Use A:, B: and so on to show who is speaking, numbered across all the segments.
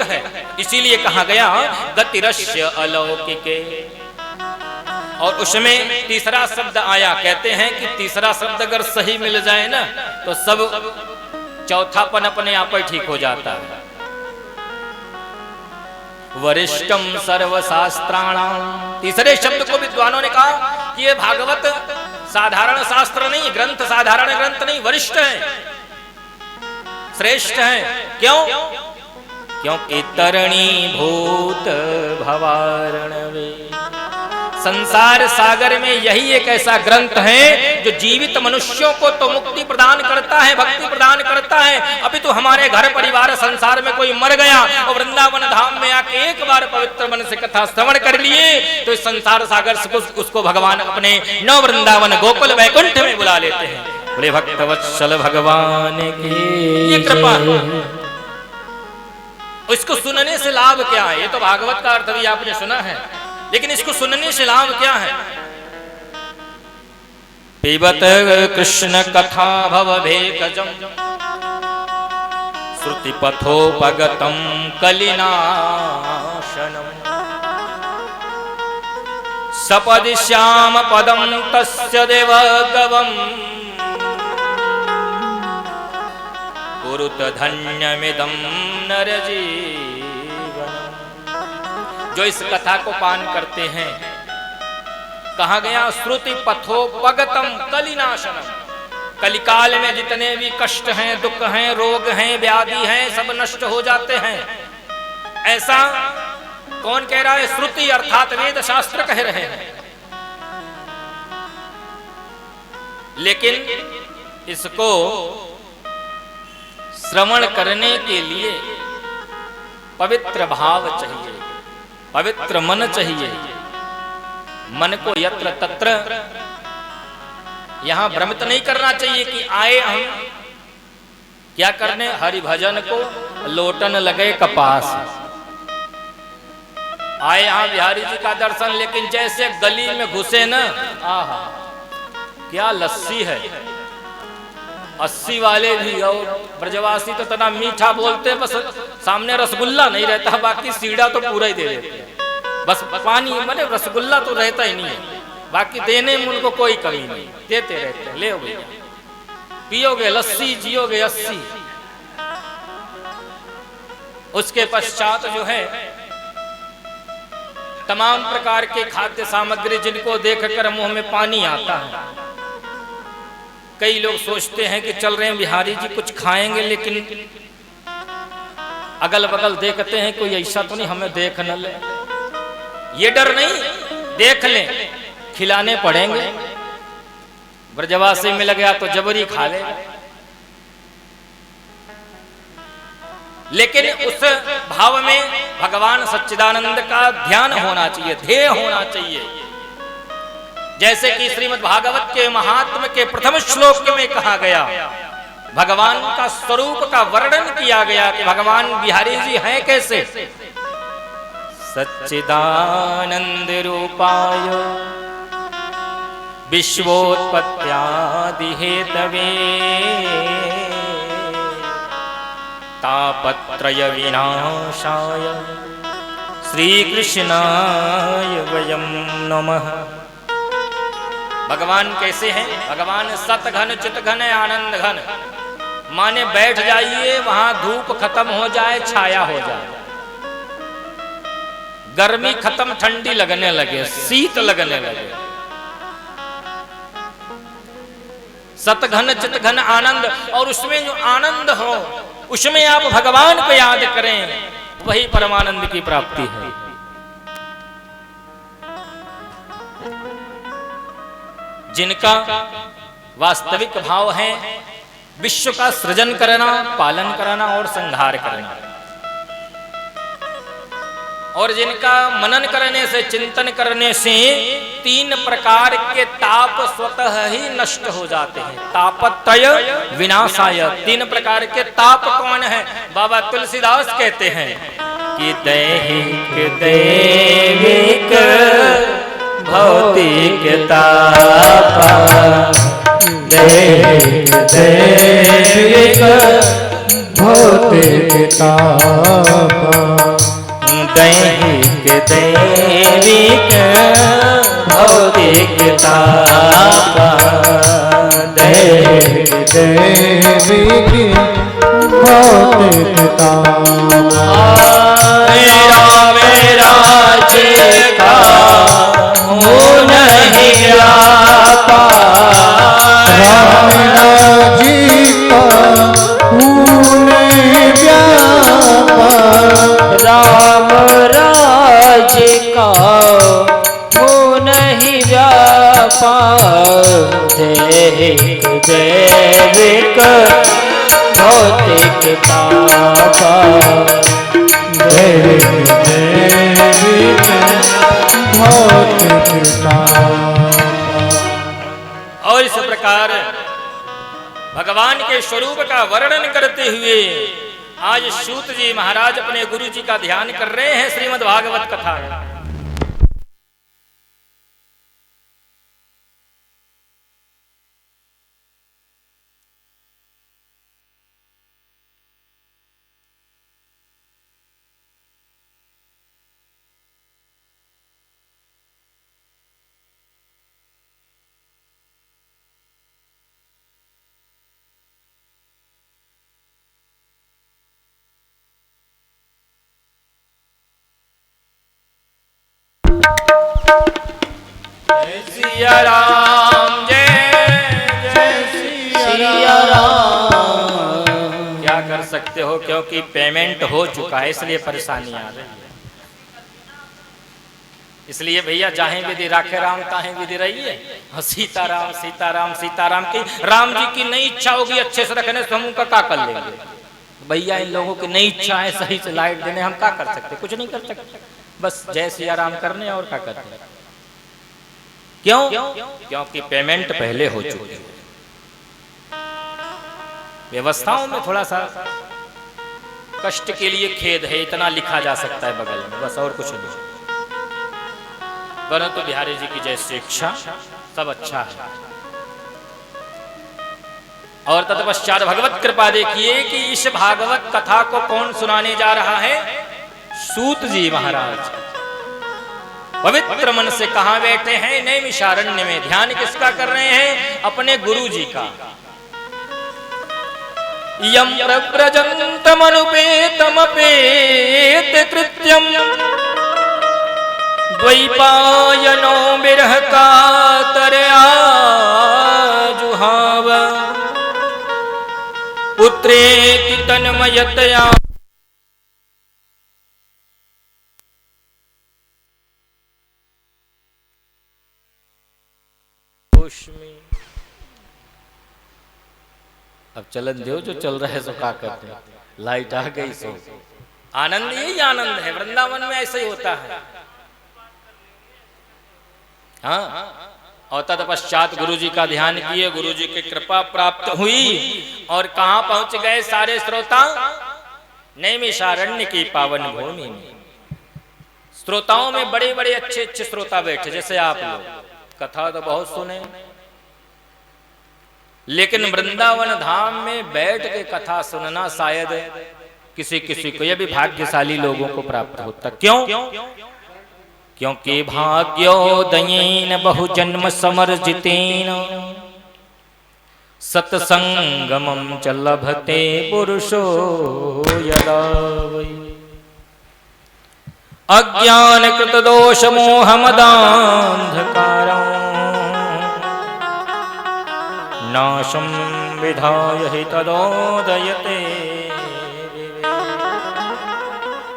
A: है, इसीलिए कहा गया गतिरस्य अलौकिके। और उसमें तीसरा शब्द आया, कहते हैं कि तीसरा शब्द अगर सही मिल जाए ना तो सब चौथापन अपने आप ही ठीक हो जाता है। वरिष्ठम सर्वशास्त्राणाम, तीसरे शब्द को विद्वानों ने कहा कि ये भागवत साधारण शास्त्र नहीं, ग्रंथ साधारण ग्रंथ नहीं, वरिष्ठ है, श्रेष्ठ है। क्यों? क्योंकि तरणी भूत भवारणवे, संसार सागर में यही एक ऐसा ग्रंथ है जो जीवित मनुष्यों को तो मुक्ति प्रदान करता है, भक्ति प्रदान करता है। अभी तो हमारे घर परिवार संसार में कोई मर गया और वृंदावन धाम में आके एक बार पवित्र मन से कथा श्रवण कर लिए तो इस संसार सागर से उसको भगवान अपने नौ वृंदावन गोकुल वैकुंठ में बुला लेते हैं। बोले भक्तवत्सल भगवान की ये कृपा। इसको सुनने से लाभ क्या है? ये तो भागवत का अर्थ भी आपने सुना है, लेकिन इसको सुनने से लाभ क्या है? पिबत कृष्ण कथा भवभेकजं श्रुति पथोपगतं कलिनाशनम् सपदि श्याम पदं तस्य देवगवम् कुरुत धन्यमिदं नरजीवनम्। जो इस कथा को पान करते हैं, कहा गया श्रुति पथोपगतम कलिनाशनम, कलिकाल में जितने भी कष्ट हैं, दुख हैं, रोग हैं, व्याधि हैं, सब नष्ट हो जाते हैं। ऐसा कौन कह रहा है? श्रुति अर्थात वेद शास्त्र कह रहे हैं। लेकिन इसको श्रवण करने के लिए पवित्र भाव चाहिए, पवित्र मन चाहिए। मन को यत्र तत्र यहां भ्रमित नहीं करना चाहिए कि आए हम क्या करने, हरि भजन को लोटन लगे कपास। आए यहां बिहारी जी का दर्शन, लेकिन जैसे गली में घुसे ना, आहा क्या लस्सी है। 80 वाले भी और ब्रजवासी तो तना मीठा बोलते, बस सामने रसगुल्ला नहीं रहता, बाकी सीढ़ा तो पूरा ही दे देते हैं। बस पानी माने रसगुल्ला तो रहता ही नहीं है, बाकी देने में उनको कोई कमी नहीं, देते रहते हैं। ले भैया, पियोगे लस्सी, जियोगे 80। उसके पश्चात जो है तमाम प्रकार के खाद्य सामग्री जिनको देखकर मुंह में पानी आता है। कई लोग सोचते हैं कि चल रहे हैं बिहारी जी कुछ खाएंगे, लेकिन अगल बगल देखते हैं कोई ऐसा तो नहीं हमें देख न ले। ये डर नहीं, देख लें, खिलाने पड़ेंगे। ब्रजवासी मिल गया तो जबरी खा ले, लेकिन उस भाव में भगवान सच्चिदानंद का ध्यान होना चाहिए, ध्येय होना चाहिए। जैसे कि श्रीमद् भागवत के महात्म्य के प्रथम श्लोक में कहा गया, भगवान का स्वरूप का वर्णन किया गया कि भगवान बिहारी जी हैं कैसे। सच्चिदानंद रूपाय विश्वोत्पत्त्यादि हेतवे तापत्रय विनाशाय श्री कृष्णाय वयं नमः। भगवान कैसे हैं? भगवान सत घन चित घन आनंद घन, माने बैठ जाइए वहां धूप खत्म हो जाए, छाया हो जाए, गर्मी खत्म ठंडी लगने लगे, शीत लगने लगे। सत घन चित घन आनंद, और उसमें जो आनंद हो उसमें आप भगवान को याद करें, वही परमानंद की प्राप्ति है। जिनका वास्तविक भाव है विश्व का सृजन करना, पालन कराना और संहार करना, और जिनका मनन करने से, चिंतन करने से 3 प्रकार के ताप स्वतः ही नष्ट हो जाते हैं। तापत्रय विनाशाय, 3 प्रकार के ताप कौन है? बाबा तुलसीदास कहते हैं कि दैहिक दैविक भौतिक ताप, दैहिक दैविक
B: भौतिक ताप
A: दैहिक दैविक भौतिक ताप
B: दैहिक दैविक भौतिक ताप
A: राज्य का हो नहीं व्यापा
B: राम जी का
A: राम राज्य का हो नहीं व्यापा दैहिक दैविक भौतिक तापा
B: दैविक दैविक भौतिक ताप।
A: और इस प्रकार भगवान के स्वरूप का वर्णन करते हुए आज सूत जी महाराज अपने गुरु जी का ध्यान कर रहे हैं श्रीमद् भागवत कथा। सिया राम जय जय सिया राम। क्या कर सकते हो, क्योंकि पेमेंट हो चुका है इसलिए परेशानी आ रही है। इसलिए भैया जाहे विधि राखे राम ताहे विधि रही है। सीताराम सीताराम सीताराम की राम जी की नई इच्छा होगी अच्छे से रखने से हम उनका क्या कर लेंगे भैया। इन लोगों की नई इच्छा है सही से लाइट देने, हम क्या कर सकते, कुछ नहीं कर सकते, बस जय सिया राम करने और क्या करते हैं। क्यों? क्योंकि पेमेंट पहले हो चुकी है। व्यवस्थाओं में थोड़ा सा कष्ट के लिए खेद है, इतना लिखा जा सकता है बगल में, बस और कुछ नहीं। परंतु बिहारी जी की जैसी इच्छा सब अच्छा है। और तत्पश्चात भगवत कृपा देखिए कि इस भागवत कथा को कौन सुनाने जा रहा है? सूत जी महाराज पवित्र मन से कहां बैठे हैं? नैमिषारण्य में। ध्यान किसका कर रहे हैं? अपने गुरु जी का। यम प्रव्रजन्तमनुपेतमपेत कृत्यम द्वैपायनो विरह कातरया जुहाव पुत्रेति तन्मयतया। अब चलन दो जो चल रहे सो का करते हैं। लाइट आ गई सो आनंद, यही आनंद है। वृंदावन में ऐसा ही होता है। हाँ, और तत्पश्चात गुरु जी का ध्यान किए, गुरु जी की कृपा प्राप्त हुई और कहां पहुंच गए सारे श्रोता? नैमिषारण्य की पावन भूमि में। श्रोताओं में बड़े बड़े अच्छे अच्छे श्रोता बैठे, जैसे आप लोग। कथा तो बहुत सुने, लेकिन वृंदावन धाम में बैठ के कथा सुनना शायद किसी किसी को, यह भी भाग्यशाली लोगों को प्राप्त होता। क्यों? क्योंकि भाग्योदयेन बहुजन्म समर्जितेन सत्संगमं च लभते पुरुषो यदा वै। अज्ञानकृत दोष मोह मदान्धकारं नाशं विधाय हि तदोदयते।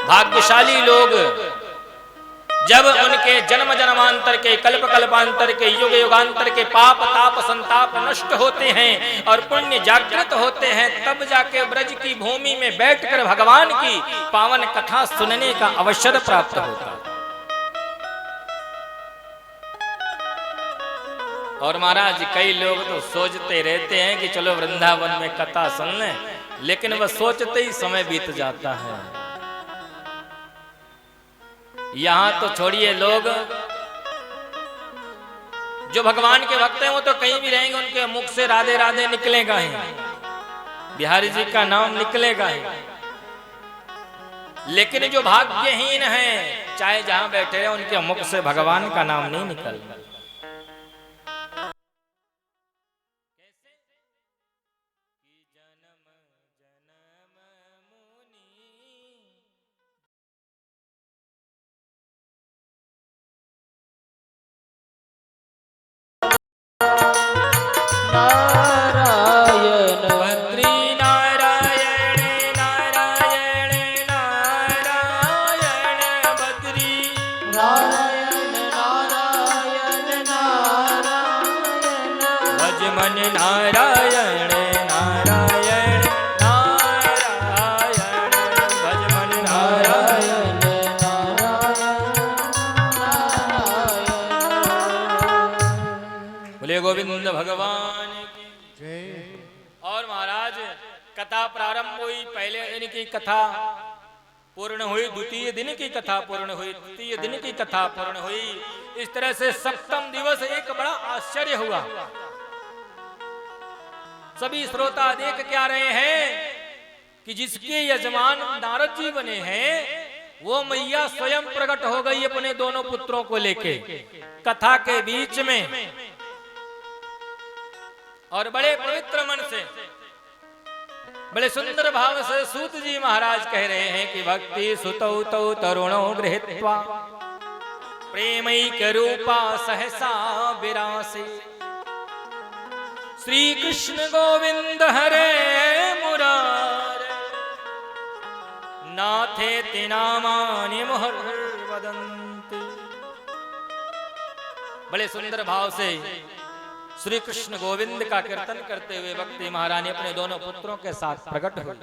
A: भाग्यशाली लोग जब उनके जन्म जन्मांतर के, कल्प कल्पांतर के, युग युगांतर के पाप ताप संताप नष्ट होते हैं और पुण्य जागृत होते हैं, तब जाके ब्रज की भूमि में बैठकर भगवान की पावन कथा सुनने का अवसर प्राप्त होता है। और महाराज कई लोग तो सोचते रहते हैं कि चलो वृंदावन में कथा सुन लें, लेकिन वह सोचते ही समय बीत जाता है। यहां तो छोड़िए, लोग जो भगवान के भक्त हैं वो तो कहीं भी रहेंगे, उनके मुख से राधे राधे निकलेगा ही। बिहारी जी का नाम निकलेगा ही, लेकिन जो भाग्यहीन हैं चाहे जहां बैठे हैं उनके मुख से भगवान का नाम नहीं निकलता।
B: नारायण
A: बद्री नारायण नारायण नारायण बद्री
B: नारायण नारायण नारायण
A: भजमन नारायण नारायण नारायण भजमन नारायण। बोले गोविंद भगवान की। और महाराज कथा प्रारंभ हुई, पहले दिन की कथा पूर्ण हुई, द्वितीय दिन की कथा पूर्ण हुई, तृतीय दिन की कथा पूर्ण हुई। इस तरह से सप्तम दिवस एक बड़ा आश्चर्य हुआ। सभी श्रोता देख क्या रहे हैं कि जिसके यजमान नारद जी बने हैं वो मैया स्वयं प्रकट हो गई अपने दोनों पुत्रों को लेके कथा के बीच में, और बड़े पवित्र मन से बड़े सुंदर भाव से सूत जी महाराज कह रहे हैं कि भक्ति सुतौ तौ तरुणो गृहीत्वा प्रेमैक रूपा सहसा विरासे श्री कृष्ण गोविंद हरे मुरारे नाथे नामानि मुहुर्वदन्ति। बड़े सुंदर भाव से श्री कृष्ण गोविंद का कीर्तन करते हुए भक्ति महारानी अपने दोनों पुत्रों के साथ प्रकट हुई।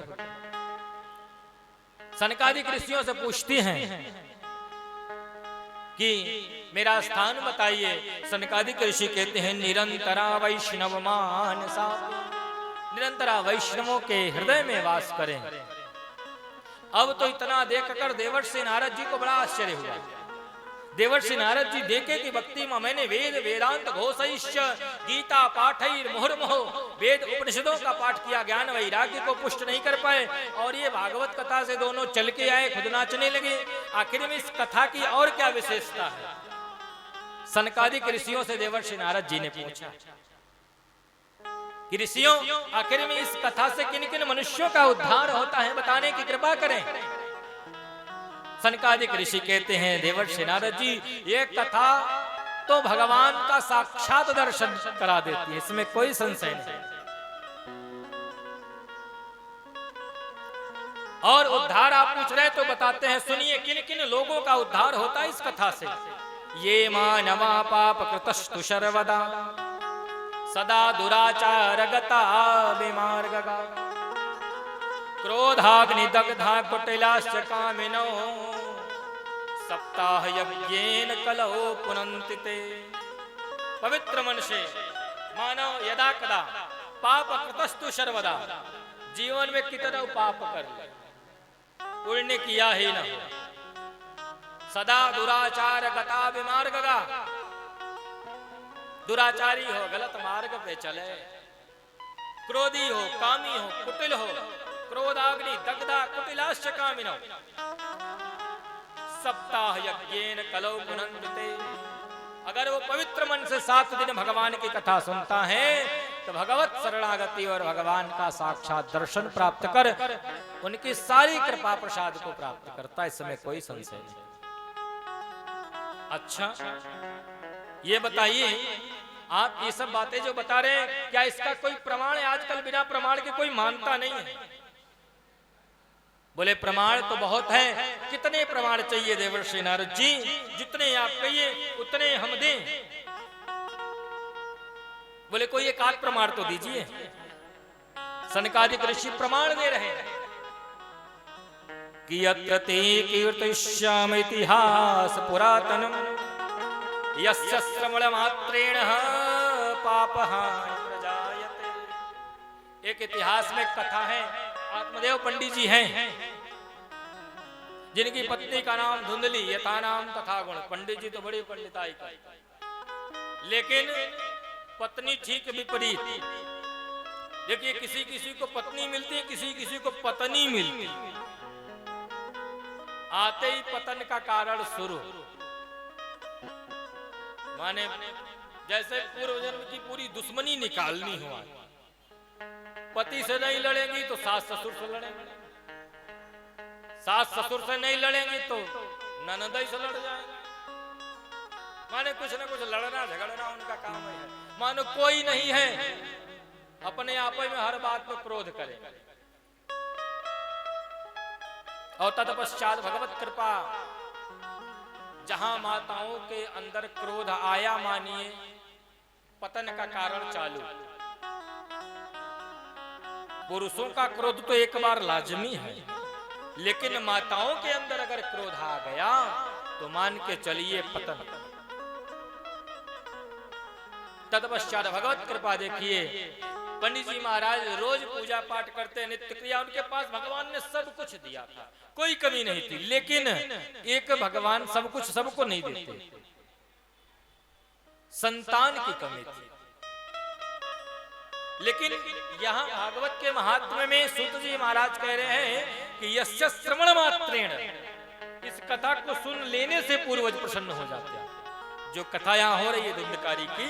A: सनकादिक ऋषियों से पूछती हैं कि मेरा स्थान बताइए। सनकादिक ऋषि कहते हैं निरंतरा वैष्णव मानसा, निरंतरा वैष्णवों के हृदय में वास करें। अब तो इतना देखकर देवर्षि नारद जी को बड़ा आश्चर्य हुआ। देवर्षि नारद जी देखे कि भक्ति में मैंने वेद वेदांत घोषैश्च गीता पाठैर मुहुर्मुहु वेद उपनिषदों का पाठ किया, ज्ञान वैराग्य को पुष्ट नहीं कर पाए, और ये भागवत कथा से दोनों चल के आए, खुद नाचने लगे। आखिर में इस कथा की और क्या विशेषता है? सनकादिक ऋषियों से देवर्षि नारद जी ने पूछा कि ऋषियों आखिर में इस कथा से किन किन मनुष्यों का उद्धार होता है, बताने की कृपा करें। सनकादिक ऋषि कहते हैं देवर्षि नारद जी ये कथा तो भगवान का साक्षात दर्शन करा देती है, इसमें कोई संशय नहीं। और उद्धार आप पूछ रहे तो बताते हैं, सुनिए किन किन लोगों का उद्धार होता है इस कथा से। ये मानवा पाप कृतस्तु सर्वदा सदा दुराचार गता विमार्गगा क्रोधाग्नि दग्धा कुटिलाश्च कामिनो सप्ताह यज्ञेन कलौ पुनन्ति ते। पवित्र मन से मानव यदा कदा पाप कृतस्तु सर्वदा, जीवन में कितना पाप कर ले पुण्य किया ही न, सदा दुराचार गता विमार्गगा, दुराचारी हो गलत मार्ग पे चले, क्रोधी हो कामी हो कुटिल हो, क्रोधाग्नि दग्धा कुटिलाश्च कामिनो सप्ताह यज्ञेन कलौ पुनन्ति। अगर वो पवित्र मन से 7 दिन भगवान की कथा सुनता है तो भगवत शरणागति और भगवान का साक्षात दर्शन प्राप्त कर उनकी सारी कृपा प्रसाद को प्राप्त करता है, इसमें कोई संशय नहीं। अच्छा ये बताइए आप ये सब बातें जो बता रहे हैं क्या इसका कोई प्रमाण है? आजकल बिना प्रमाण के कोई मानता नहीं है। बोले प्रमाण तो बहुत है, कितने प्रमाण चाहिए देवर्षि नारद जी? जितने आप कहिए उतने हम दें। बोले कोई एक आध प्रमाण तो दीजिए। सनकादिक ऋषि प्रमाण दे रहे हैं कि यत्र ते कीर्तिष्याम इतिहास पुरातनम यस्य श्रवण मात्रेण पापहानि प्रजायते। एक इतिहास में कथा है, आत्मदेव पंडित जी हैं जिनकी पत्नी का नाम धुंधली, यथा नाम तथा गुण। पंडित जी तो बड़ी पंडिताई का, लेकिन पत्नी ठीक विपरीत। देखिए किसी किसी को पत्नी मिलती है, किसी किसी को पत्नी मिलती, आते ही पतन का कारण शुरू। माने जैसे पूर्व जन्म की पूरी दुश्मनी निकालनी हुआ, पति से नहीं लड़ेंगी तो सास ससुर से लड़ेंगे, सास ससुर से नहीं लड़ेंगी तो ननदई से लड़ जाएंगे। माने कुछ ना कुछ लड़ना झगड़ना उनका काम है। मानो कोई नहीं है, अपने आप में हर बात में क्रोध करे। और तत्पश्चात भगवत कृपा, जहां माताओं के अंदर क्रोध आया, मानिए पतन का कारण चालू। पुरुषों का क्रोध तो एक बार लाजमी है, लेकिन माताओं के अंदर अगर क्रोध आ गया तो मान के चलिए पतन। तत्पश्चात भगवत कृपा देखिए, पंडित जी महाराज रोज पूजा पाठ करते, नित्य क्रिया, उनके पास भगवान ने सब कुछ दिया था, कोई कमी नहीं थी। लेकिन एक भगवान सब कुछ सबको नहीं देते, संतान की कमी थी। लेकिन यहाँ भागवत के महात्म्य में सूत जी महाराज कह रहे हैं कि यस्य श्रवण मात्रेण, इस कथा को सुन लेने से पूर्वज प्रसन्न हो जाते हैं। जो कथा यहाँ हो रही है धुंधकारी की,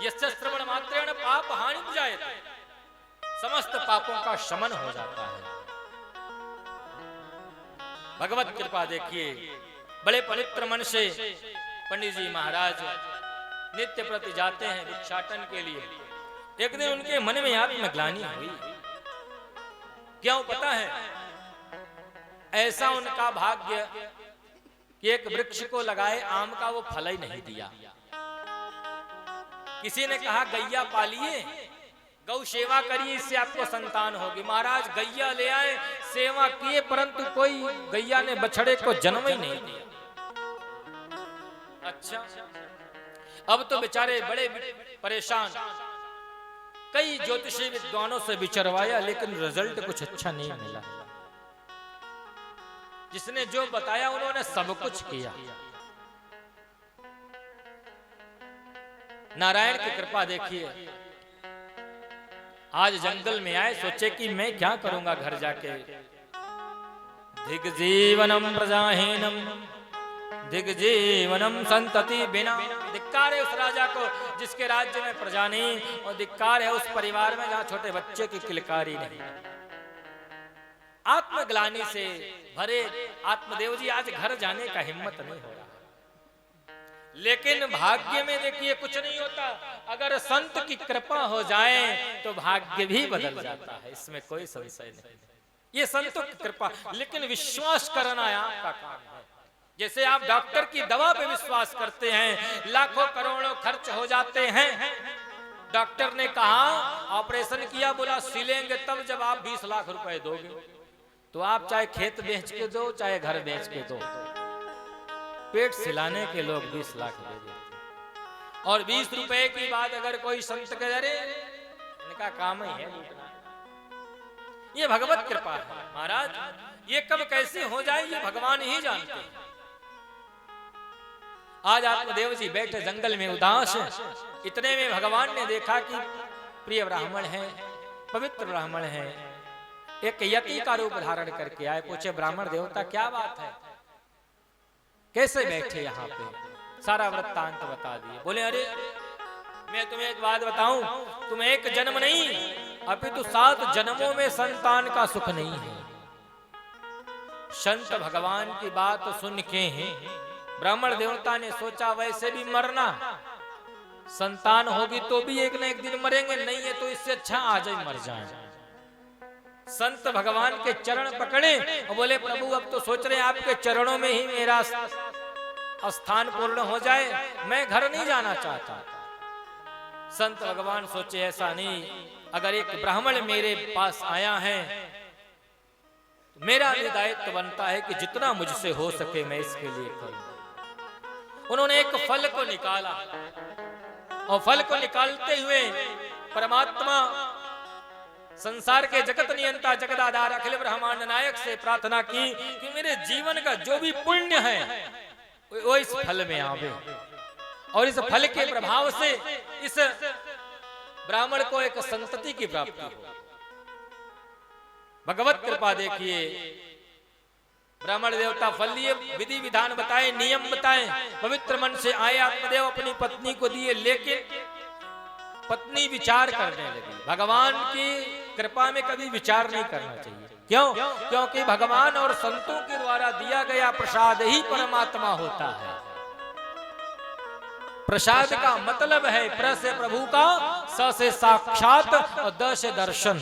A: यस्य श्रवण मात्रेण पाप हानि बुझायते, समस्त पापों का शमन हो जाता है। भगवत कृपा देखिए, बड़े पवित्र मन से पंडित जी महाराज नित्य प्रति जाते हैं भिक्षाटन के लिए। एक दिन उनके मन में आत्मग्लानि हुई। क्यों पता है? ऐसा उनका भाग्य कि एक वृक्ष को लगाए, आम का वो फल ही नहीं दिया। किसी ने कहा गैया पालिए, गौ सेवा करिए, इससे आपको संतान होगी। महाराज गैया ले आए, सेवा किए, परंतु कोई गैया ने बछड़े को जन्म ही नहीं दिया। अच्छा, अब तो बेचारे बड़े परेशान, कई ज्योतिषी विद्वानों से विचरवाया, लेकिन रिजल्ट कुछ अच्छा नहीं मिला। जिसने जो बताया उन्होंने सब कुछ किया। नारायण की कृपा देखिए, आज जंगल में आए, सोचे कि मैं क्या करूंगा घर जाके। दिग्जीवनम प्रजाहीनम दिग्जीवनम संतति बिना। धिक्कार है उस राजा को जिसके राज्य में प्रजा नहीं, और धिक्कार है उस परिवार में जहां छोटे बच्चे की किलकारी नहीं। आत्मग्लानि से भरे आत्मदेव जी आज घर जाने का हिम्मत नहीं हो रहा। लेकिन भाग्य में देखिए कुछ नहीं होता, अगर संत की कृपा हो जाए तो भाग्य भी बदल जाता है, इसमें कोई संशय नहीं। ये संतों की कृपा, लेकिन विश्वास करना है आपका काम है। जैसे आप डॉक्टर की दवा पे विश्वास करते हैं, लाखों करोड़ों खर्च हो जाते हैं। डॉक्टर ने कहा ऑपरेशन किया, बोला सिलेंगे तब जब आप 20 लाख रुपए दोगे। तो आप चाहे खेत बेच के दो, चाहे घर बेच के दो, पेट सिलाने के लोग 20 लाख दे देते। और 20 रुपए की बात अगर कोई संत कह, अरे इनका काम ही है लूटना। ये भगवत कृपा है महाराज, ये कब कैसे हो जाए ये भगवान ही जानते हैं। आज आत्मदेव जी बैठे जंगल में उदास, इतने में भगवान ने देखा कि प्रिय ब्राह्मण है, पवित्र ब्राह्मण है, एक यति का रूप धारण करके आए। पूछे ब्राह्मण देवता क्या बात है, कैसे बैठे यहाँ पे? सारा वृत्तांत बता दिए। बोले अरे मैं तुम्हें एक बात बताऊं, तुम एक जन्म नहीं अपितु 7 जन्मों में संतान का सुख नहीं है। संत भगवान की बात सुन के हैं ब्राह्मण देवता ने सोचा वैसे भी मरना, संतान होगी तो भी एक न एक दिन मरेंगे, नहीं है तो इससे अच्छा आज ही मर जाए। संत भगवान के चरण पकड़े और बोले प्रभु अब तो सोच रहे आपके चरणों में ही मेरा स्थान पूर्ण हो जाए, मैं घर नहीं जाना चाहता। संत भगवान सोचे ऐसा नहीं, अगर एक ब्राह्मण मेरे पास आया है तो मेरा दायित्व बनता है कि जितना मुझसे हो सके मैं इसके लिए करूं। उन्होंने एक फल को निकाला और फल को निकालते हुए परमात्मा संसार के जगत नियंता जगदाधार अखिल ब्रह्मांड नायक से प्रार्थना की कि मेरे जीवन का जो भी पुण्य है वो इस फल में आवे, और इस फल के प्रभाव से इस ब्राह्मण को एक संतति की प्राप्ति हो। भगवत कृपा देखिए, ब्राह्मण देवता फल लिए, विधि विधान बताए, नियम बताए, पवित्र मन से आए आत्मदेव अपनी पत्नी को दिए, लेकिन पत्नी विचार करने लगी। भगवान की कृपा में कभी विचार नहीं करना चाहिए। क्यों? क्योंकि भगवान और संतों के द्वारा दिया गया प्रसाद ही परमात्मा होता है। प्रसाद का मतलब है प्र से प्रभु का, स से साक्षात और द से दर्शन।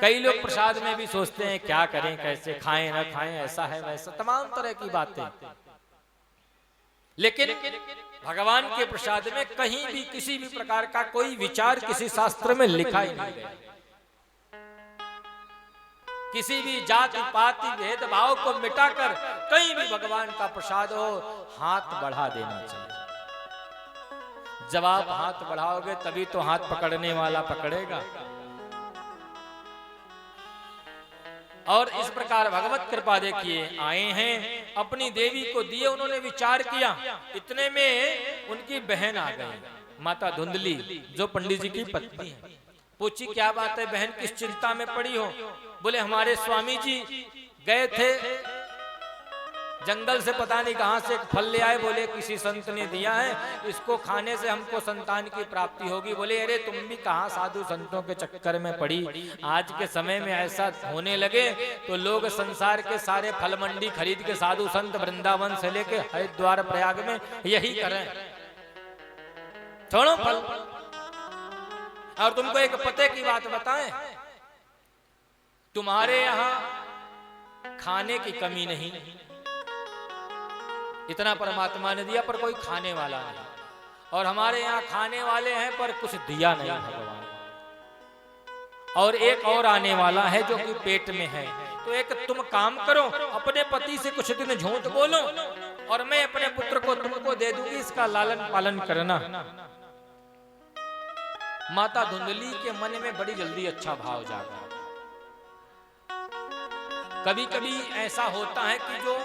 A: कई लोग प्रसाद में भी सोचते हैं क्या करें, कैसे खाएं ना खाएं, ऐसा है वैसा, तमाम तरह की बातें। लेकिन भगवान के प्रसाद में कहीं भी किसी भी प्रकार का कोई विचार किसी शास्त्र में लिखा ही नहीं गया। किसी भी जाति पाति भेदभाव को मिटाकर कहीं भी भगवान का प्रसाद हो, हाथ बढ़ा देना चाहिए। जब आप हाथ बढ़ाओगे तभी तो हाथ पकड़ने वाला पकड़ेगा। और इस प्रकार भगवत कृपा देखिए, आए हैं अपनी देवी को दिए, उन्होंने विचार किया। इतने में उनकी बहन आ गई, माता धुंधली, जो पंडित जी की पत्नी है। पूछी क्या बात है बहन, किस चिंता में पड़ी हो? बोले हमारे स्वामी जी गए थे जंगल से, पता नहीं कहां से एक फल ले आए, बोले किसी संत ने दिया है, इसको खाने से हमको संतान की प्राप्ति होगी। बोले अरे तुम भी कहां साधु संतों के चक्कर में पड़ी। आज के समय में ऐसा होने लगे तो लोग संसार के सारे फल मंडी खरीद के साधु संत वृंदावन से लेके हरिद्वार प्रयाग में यही करें, छोड़ो फल। और तुमको एक पते की बात बताएं, तुम्हारे यहां खाने की कमी नहीं, इतना परमात्मा ने दिया पर कोई खाने वाला नहीं। और हमारे यहाँ खाने वाले हैं पर कुछ दिया नहीं भगवान। और एक और आने वाला है जो कि पेट में है। तो एक तुम काम करो, अपने पति से कुछ दिन झूठ बोलो और मैं अपने पुत्र को तुमको दे दूंगी, इसका लालन पालन करना। माता धुंधली के मन में बड़ी जल्दी अच्छा भाव जागा। कभी कभी ऐसा होता है कि जो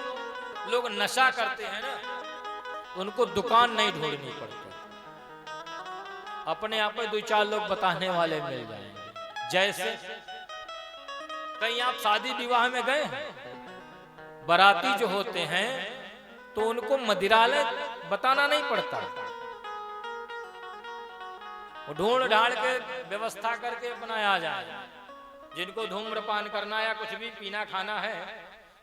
A: लोग नशा करते हैं ना, उनको दुकान नहीं ढूंढनी पड़ती, अपने आप में दो चार लोग बताने वाले मिल जाएंगे। जैसे कहीं आप शादी विवाह में गए, बाराती जो होते हैं तो उनको मदिरालय बताना नहीं पड़ता, वो ढूंढ ढाड़ के व्यवस्था करके अपना आ जाए। जिनको धूम्रपान करना या कुछ भी पीना खाना है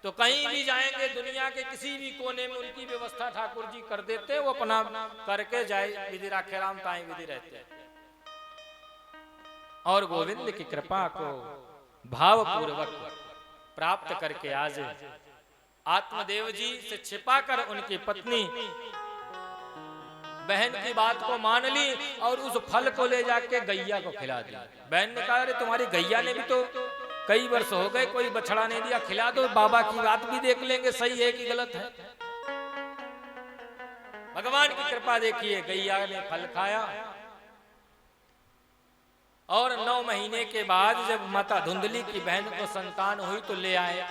A: तो कहीं भी जाएंगे, दुनिया के किसी भी कोने में उनकी व्यवस्था ठाकुर जी कर देते, वो अपना करके जाए, विधि राखे राम ताई विधि रहते। और गोविंद की कृपा को भाव पूर्वक प्राप्त करके आज आत्मदेव जी से छिपाकर उनकी पत्नी बहन की बात को मान ली और उस फल को ले जाके गैया को खिला दिया। बहन ने कहा अरे तुम्हारी गैया ने भी तो कई वर्ष हो गए कोई बछड़ा नहीं दिया, खिला दो, बाबा की बात भी देख लेंगे सही है कि गलत है। भगवान की कृपा देखिए, गैया ने फल खाया और 9 महीने के बाद जब माता धुंधली की बहन को संतान हुई तो ले आए।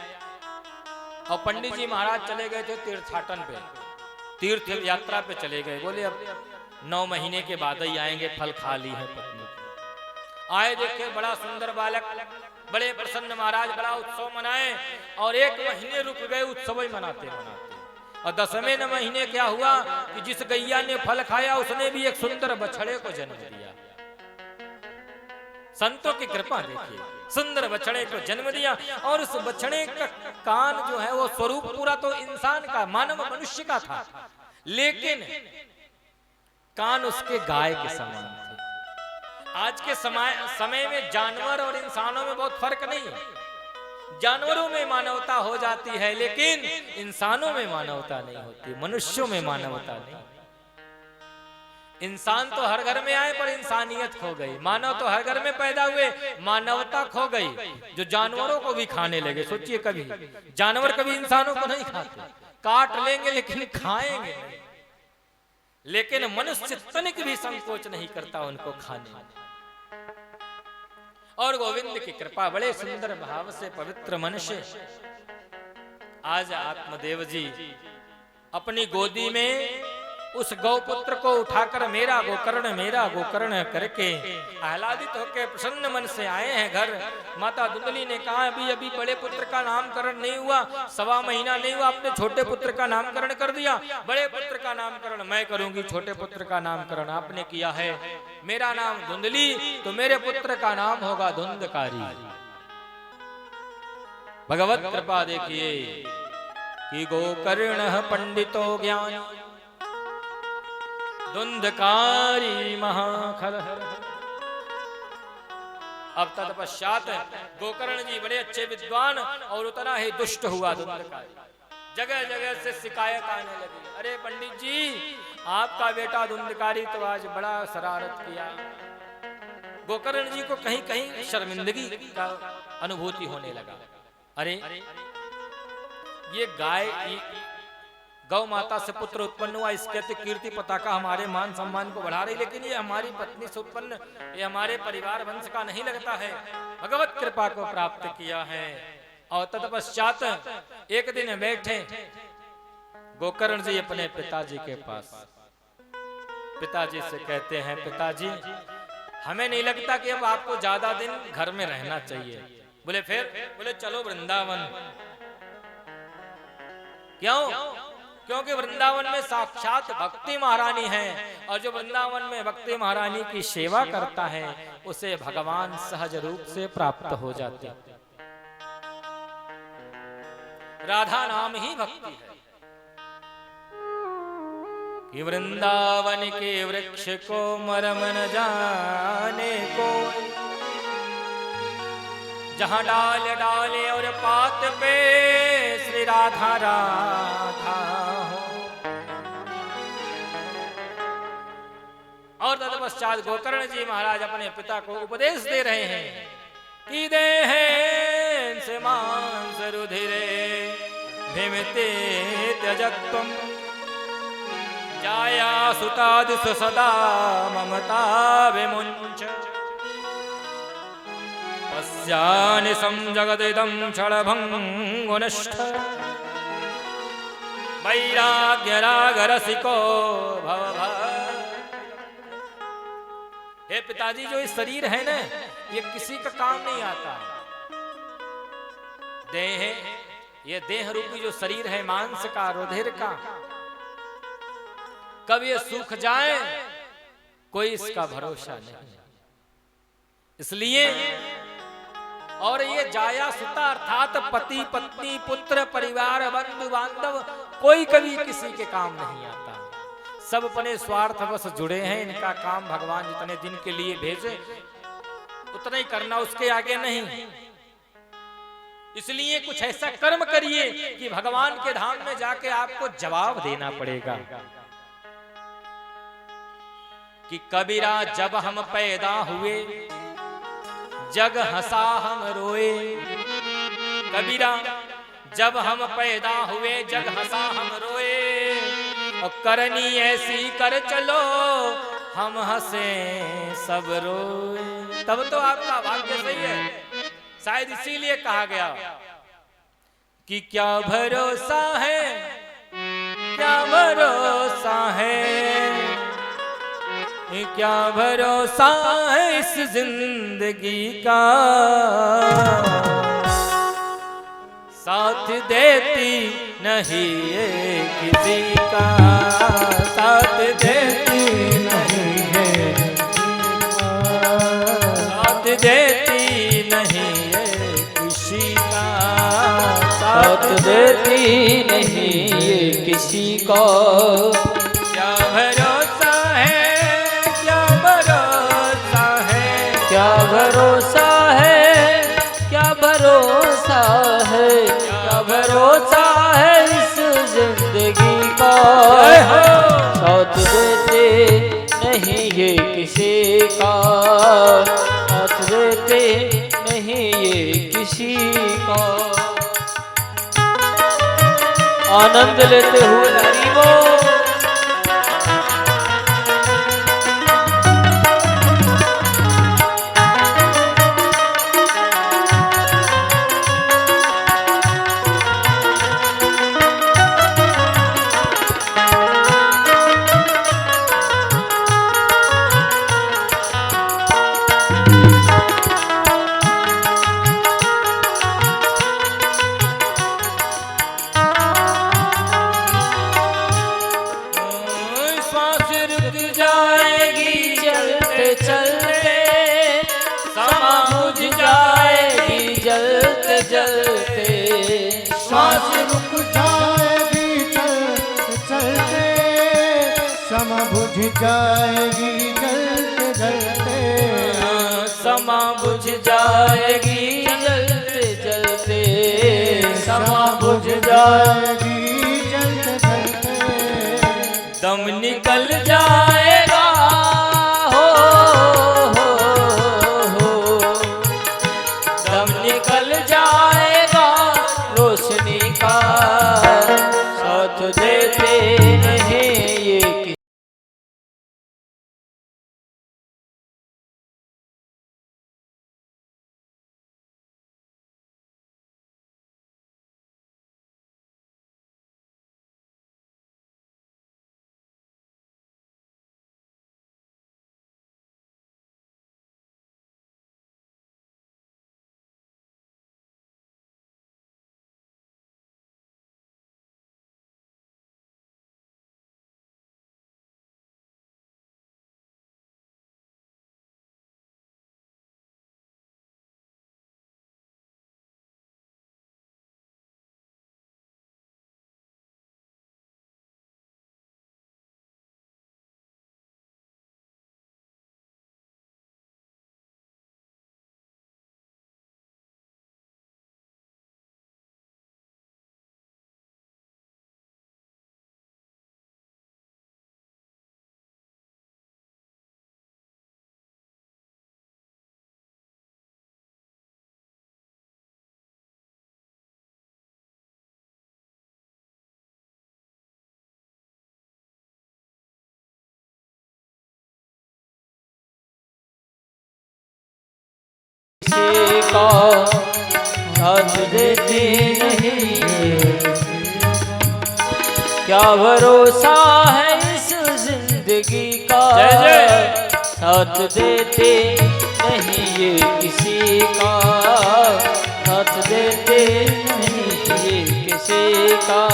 A: और पंडित जी महाराज चले गए थे तीर्थाटन पे, तीर्थ यात्रा पे चले गए। बोले अब 9 महीने के बाद ही आएंगे, फल खा ली है पत्नी। आए देखे बड़ा सुंदर बालक, बड़े प्रसन्न महाराज, बड़ा उत्सव मनाए और 1 महीने रुक गए उत्सव ही मनाते मनाते। और 10वें महीने क्या हुआ कि जिस गैया ने फल खाया उसने भी एक सुंदर बछड़े को जन्म दिया। संतों की कृपा देखिए, सुंदर बछड़े को जन्म दिया। और उस बछड़े का कान जो है वो स्वरूप पूरा तो इंसान का, मानव मनुष्य का था, लेकिन कान उसके गाय के समान थे। आज के समय में जानवर और इंसानों में बहुत फर्क नहीं है। जानवरों में मानवता हो जाती है लेकिन इंसानों में मानवता नहीं होती, मनुष्यों में मानवता नहीं। इंसान तो हर घर में आए पर इंसानियत खो गई, मानव तो हर घर में पैदा हुए, मानवता खो गई, जो जानवरों को भी खाने लगे। सोचिए कभी जानवर कभी इंसानों को नहीं खाते, काट लेंगे लेकिन खाएंगे नहीं। लेकिन मनुष्य तनिक भी संकोच नहीं करता उनको खाने। और गोविंद की कृपा, बड़े सुंदर भाव से पवित्र मन से आज आत्मदेव जी अपनी गोदी में उस गौपुत्र को उठाकर मेरा गोकर्ण करके आह्लादित होकर प्रसन्न मन से आए हैं घर। माता धुंधली ने कहा अभी अभी बड़े पुत्र का नामकरण नहीं हुआ, 1.25 महीना नहीं हुआ, आपने छोटे पुत्र का नामकरण कर दिया। बड़े पुत्र का नामकरण मैं करूंगी, छोटे पुत्र का नामकरण आपने किया है। मेरा नाम धुंधली तो मेरे पुत्र का नाम होगा धुंधकारी। भगवत कृपा देखिए कि गोकर्ण पंडितो ज्ञान धुंधकारी महाखल। अब तत्पश्चात गोकर्ण जी बड़े अच्छे विद्वान और उतना ही दुष्ट हुआ धुंधकारी। जगह जगह से शिकायत आने लगी, अरे पंडित जी आपका बेटा धुंधकारी तो आज बड़ा शरारत किया। गोकर्ण जी को कहीं कहीं शर्मिंदगी का अनुभूति होने लगा। अरे ये गाय गौ माता से पुत्र उत्पन्न हुआ, इसके तो कीर्ति पताका हमारे मान सम्मान को बढ़ा रही, लेकिन ये हमारी पत्नी से उत्पन्न, ये हमारे परिवार वंश का नहीं लगता है। भगवत कृपा को प्राप्त किया है। और तत्पश्चात एक दिन बैठे गोकर्ण जी अपने पिताजी के पास, पिताजी से कहते हैं पिताजी हमें नहीं लगता कि अब आपको ज्यादा दिन घर में रहना चाहिए। बोले फिर? बोले चलो वृंदावन। क्यों? क्योंकि वृंदावन में साक्षात भक्ति महारानी है, और जो वृंदावन में भक्ति महारानी की सेवा करता है उसे भगवान सहज रूप से प्राप्त हो जाते। राधा नाम ही भक्ति है कि वृंदावन के वृक्ष को मरम न जाने को, जहां डाल डाले और पात पे श्री राधा राधा हो। और तत्पश्चात गोकर्ण जी महाराज अपने पिता को उपदेश दे रहे हैं कि देहेन से मांस रुधिरे भिमते त्यजत्वम जाया सुतादिसु सदा ममता विमुञ्च पश्यानि संजगदिदं क्षणभङ्गुनिष्ठ वैराग्यरागरसिको भव। हे पिताजी जो ये शरीर है ना ये किसी का काम नहीं आता। देह ये देह रूपी जो शरीर है मांस का रुधिर का, कब ये सूख जाए कोई इसका भरोसा नहीं। इसलिए और ये जाया सुता अर्थात पति पत्नी पुत्र परिवार बंधु बांधव कोई कभी किसी के काम नहीं आता। सब अपने स्वार्थ बस जुड़े हैं। इनका काम भगवान जितने दिन के लिए भेजे उतना ही करना, उसके आगे नहीं। इसलिए कुछ ऐसा कर्म करिए कि भगवान के धाम में जाके आपको जवाब देना पड़ेगा। कि कबीरा जब हम पैदा हुए जग हंसा हम रोए। कबीरा जब हम पैदा हुए जग हंसा हम रोए, और करनी ऐसी कर चलो हम हंसे सब रोए। तब तो आपका भाग्य सही है। शायद इसीलिए कहा गया कि क्या भरोसा है, क्या भरोसा है, क्या भरोसा है इस जिंदगी का, साथ देती नहीं है किसी का, साथ देती नहीं है, साथ देती नहीं है किसी का, साथ देती नहीं है किसी को। क्या भरोसा है, क्या भरोसा है,
B: क्या भरोसा है, क्या भरोसा है, क्या भरोसा है इस जिंदगी का, साथ देते नहीं ये किसी का, साथ देते नहीं ये किसी का। आनंद लेते हुए हरि बोल।
C: जाएगी जलते जलते,
B: समा बुझ जाएगी जलते जलते,
C: समा बुझ जाएगी जलते जलते,
B: दम निकल जाएगा हो, दम निकल जाएगा रोशनी का, साथ देते नहीं ये किसी का साथ देते नहीं, क्या भरोसा है इस जिंदगी का,
A: जय जय।
B: साथ देते नहीं ये किसी का, साथ देते नहीं ये किसी का।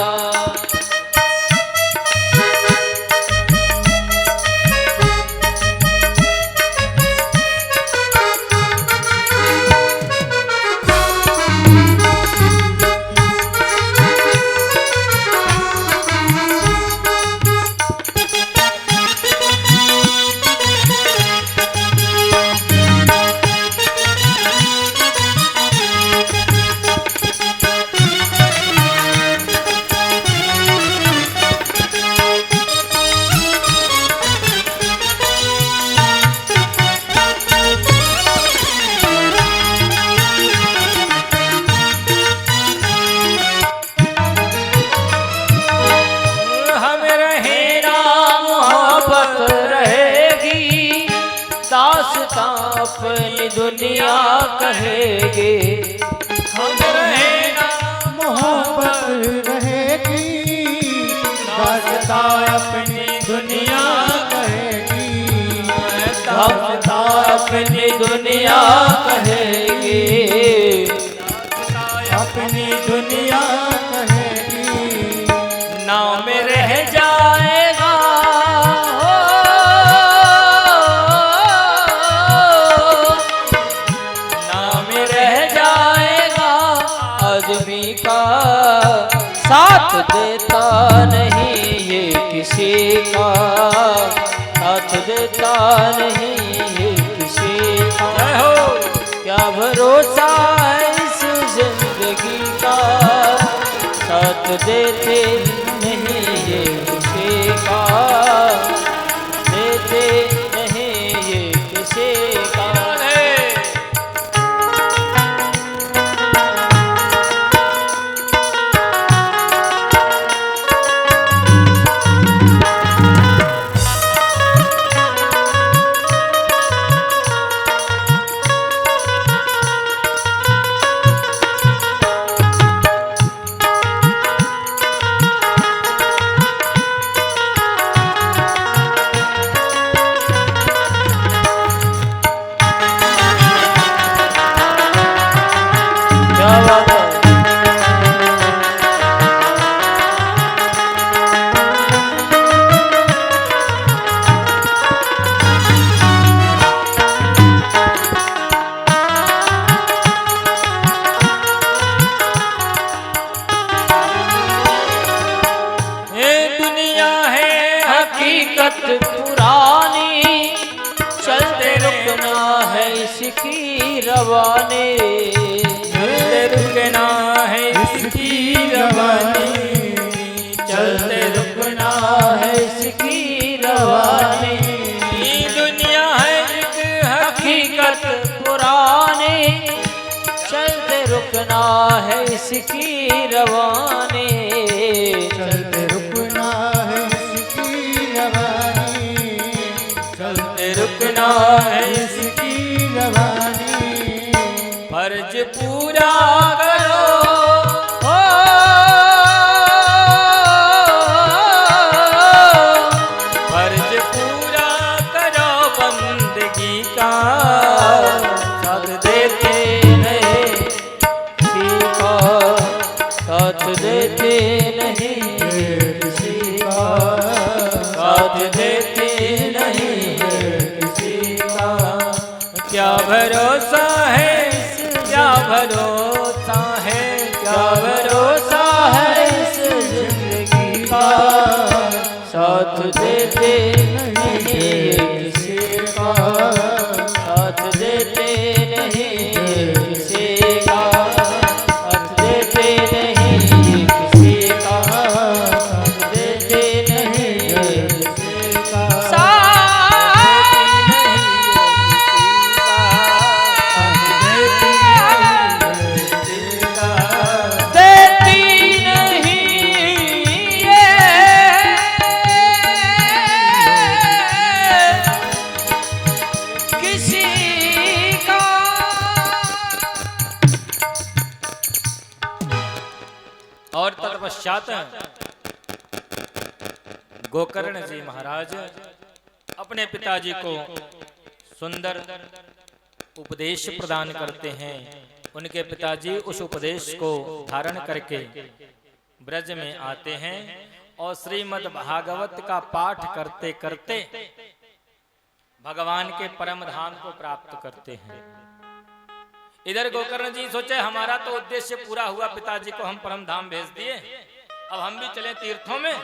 B: अपनी दुनिया कहेगे,
A: हम रहना
C: मोहब्बत रहेगी, दास्ता अपनी दुनिया कहेगी,
B: दास्ता अपनी दुनिया कहेगी,
C: अपनी दुनिया कहेगी,
B: नाम रह जाएगा आदमी का, साथ देता नहीं ये किसी का, साथ देता नहीं ये किसी का। क्या भरोसा है इस जिंदगी का, साथ देते नहीं ये किसी का, देते नहीं ये किसी का। इसकी रवानी,
A: चलते रुकना है इसकी रवानी,
B: चलते रुकना है इसकी रवानी।
A: ये दुनिया है एक
B: हकीकत पुरानी, चलते रुकना है इसकी रवानी,
C: चलते रुकना है इसकी रवानी, चलते
A: रुकना है
C: इसकी रवानी।
A: फर्ज पूरा करो, फर्ज पूरा करो बंदगी का,
B: साथ देते नहीं किसी का, साथ देते नहीं किसी का, साथ देते नहीं किसी का।
A: क्या भरोसा है, क्या भरोसा है,
B: क्या भरोसा है इस जिंदगी का, साथ देते नहीं किसी का, साथ देते नहीं किसी का, साथ देते नहीं किसी का, साथ देते नहीं किसी का, देती नहीं ये किसी का।
A: और तत्पश्चात गोकर्ण जी महाराज अपने पिताजी को सुंदर उपदेश प्रदान करते हैं। उनके पिताजी उस उपदेश को धारण करके ब्रज में आते हैं और श्रीमद् भागवत का पाठ करते करते भगवान के परम धाम को प्राप्त करते हैं। इधर गोकर्ण जी सोचे हमारा तो उद्देश्य पूरा हुआ, पिताजी को हम परम धाम भेज दिए, अब हम भी चले तीर्थों में।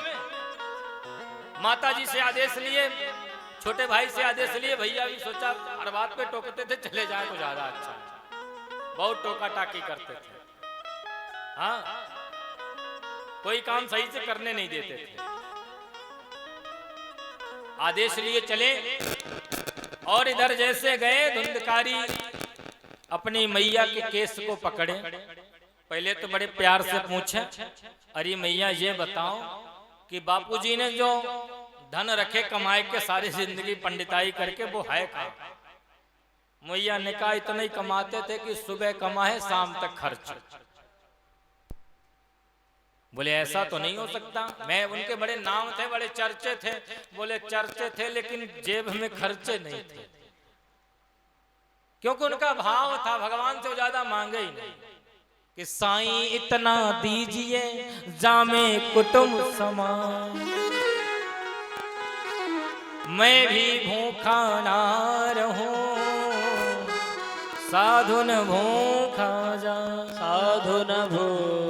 A: माता जी से आदेश लिए, छोटे भाई से आदेश लिए, भैया भी सोचा हर बात पे टोकते थे, चले जाए तो ज्यादा अच्छा है। बहुत टोका टाकी करते थे, हाँ, कोई काम सही से करने नहीं देते थे। आदेश लिए चले और इधर जैसे गए धुंधकारी अपनी मैया के केस को पकड़े। पहले तो बड़े प्यार से पूछे, अरे मैया ये बताओ कि बापूजी ने जो धन रखे कमाए के सारी जिंदगी पंडिताई करके वो है कहाँ? मैया ने कहा इतना ही कमाते थे कि सुबह कमाए शाम तक खर्च। बोले ऐसा तो नहीं हो सकता, मैं उनके बड़े नाम थे, बड़े चर्चे थे। बोले चर्चे थे लेकिन जेब में खर्चे नहीं थे, क्योंकि उनका भाव था भगवान से ज्यादा मांगे ही नहीं कि साईं इतना दीजिए जामे कुटुंब समान, मैं भी भूखा ना रहूं, साधु न भूखा जा,
B: साधु न भूखा।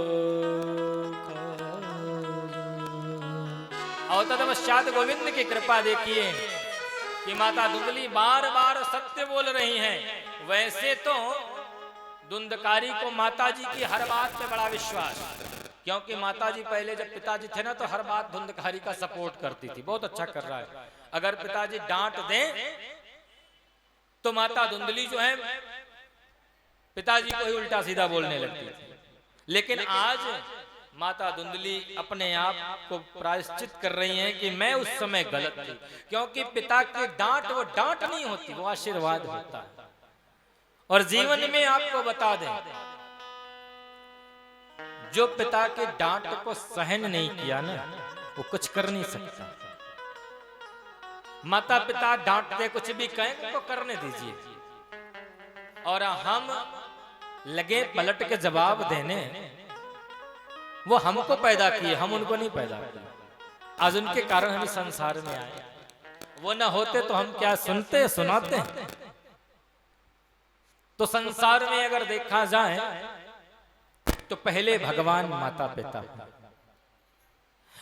A: और तत्पश्चात गोविंद की कृपा देखिए कि माता धुंधली बार बार सत्य बोल रही हैं। वैसे तो धुंधकारी को माताजी की हर बात पे बड़ा विश्वास, क्योंकि माताजी पहले जब पिताजी थे ना तो हर बात धुंधकारी का सपोर्ट करती थी, बहुत अच्छा कर रहा है। अगर पिताजी डांट दें तो माता धुंधली जो है पिताजी को ही उल्टा सीधा बोलने लगती थी। लेकिन आज माता धुंधली अपने आप को प्रायश्चित कर रही हैं कि मैं उस समय गलत थी, क्योंकि पिता की डांट वो डांट नहीं होती, वो आशीर्वाद होता है। और जीवन में आपको बता दें, जो पिता के डांट को सहन नहीं किया ना वो कुछ कर नहीं सकता। माता पिता डांटते कुछ भी कहें तो करने दीजिए, और हम लगे पलट के जवाब देने। वो हमको पैदा किए, हम उनको नहीं पैदा किए। आज उनके कारण हम इस संसार में आए, वो ना होते तो हम क्या सुनते सुनाते। तो संसार में अगर देखा जाए तो पहले भगवान माता पिता,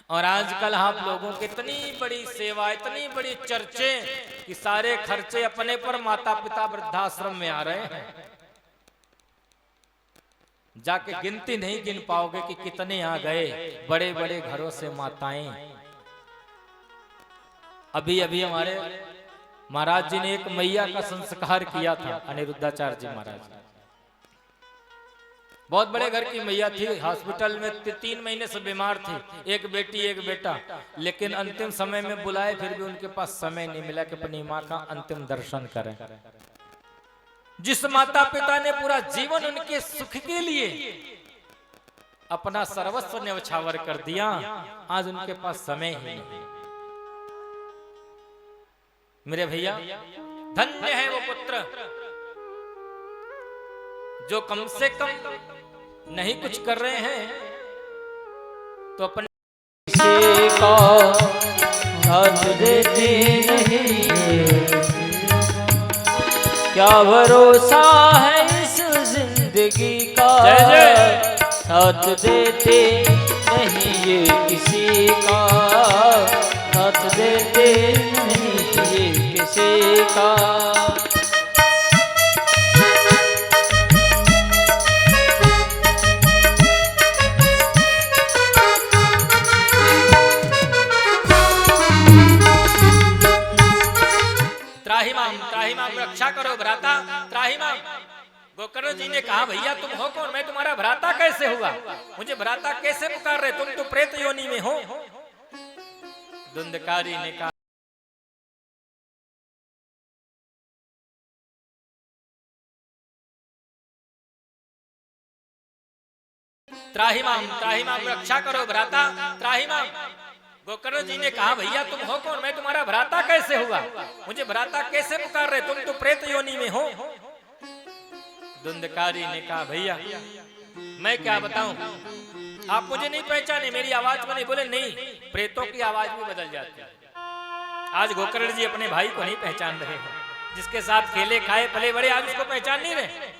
A: और आजकल आप लोगों की इतनी बड़ी सेवा, इतनी बड़ी चर्चे कि सारे खर्चे अपने पर माता पिता वृद्धाश्रम में आ रहे हैं। जाके गिनती नहीं गिन पाओगे कि कितने आ गए बड़े बड़े घरों से माताएं। अभी अभी हमारे महाराज जी ने एक मैया का संस्कार किया था, अनिरुद्धाचार्य जी महाराज। बहुत बड़े घर की मैया थी, हॉस्पिटल में 3 महीने से बीमार थी, एक बेटी एक बेटा, लेकिन अंतिम समय में बुलाए फिर भी उनके पास समय नहीं मिला कि अपनी माँ का अंतिम दर्शन करें। जिस माता पिता ने पूरा जीवन उनके सुख के लिए अपना सर्वस्व न्यौछावर कर दिया, आज उनके पास समय ही नहीं। मेरे भैया, धन्य है वो पुत्र जो कम से कम नहीं कुछ कर रहे हैं तो अपने
B: किसी का साथ देते नहीं। क्या भरोसा है इस जिंदगी का,
A: जय जय,
B: साथ देते नहीं ये किसी का, साथ देते नहीं ये किसी का।
A: त्राहिमाम रक्षा करो भ्राता, त्राहिमाम। गोकर्ण जी ने कहा, भैया तुम हो कौन, मैं तुम्हारा भ्राता कैसे हुआ, मुझे भ्राता कैसे पुकार रहे, तुम तो प्रेत योनि में हो। धुंधकारी ने कहा, त्राहिमाम रक्षा करो भ्राता, त्राहिमाम। गोकर्ण जी ने कहा, भैया तुम हो कौन, मैं तुम्हारा भ्राता कैसे हुआ, मुझे भ्राता कैसे पुकार रहे, तुम तो प्रेत योनि में हो। धुंधकारी ने कहा, भैया मैं क्या बताऊं, आप मुझे नहीं पहचाने, मेरी आवाज में नहीं, बोले नहीं, प्रेतों की आवाज भी बदल जाती है। आज गोकर्ण जी अपने भाई को नहीं पहचान रहे हैं, जिसके साथ खेले खाए पले बड़े, आज उसको पहचान नहीं रहे।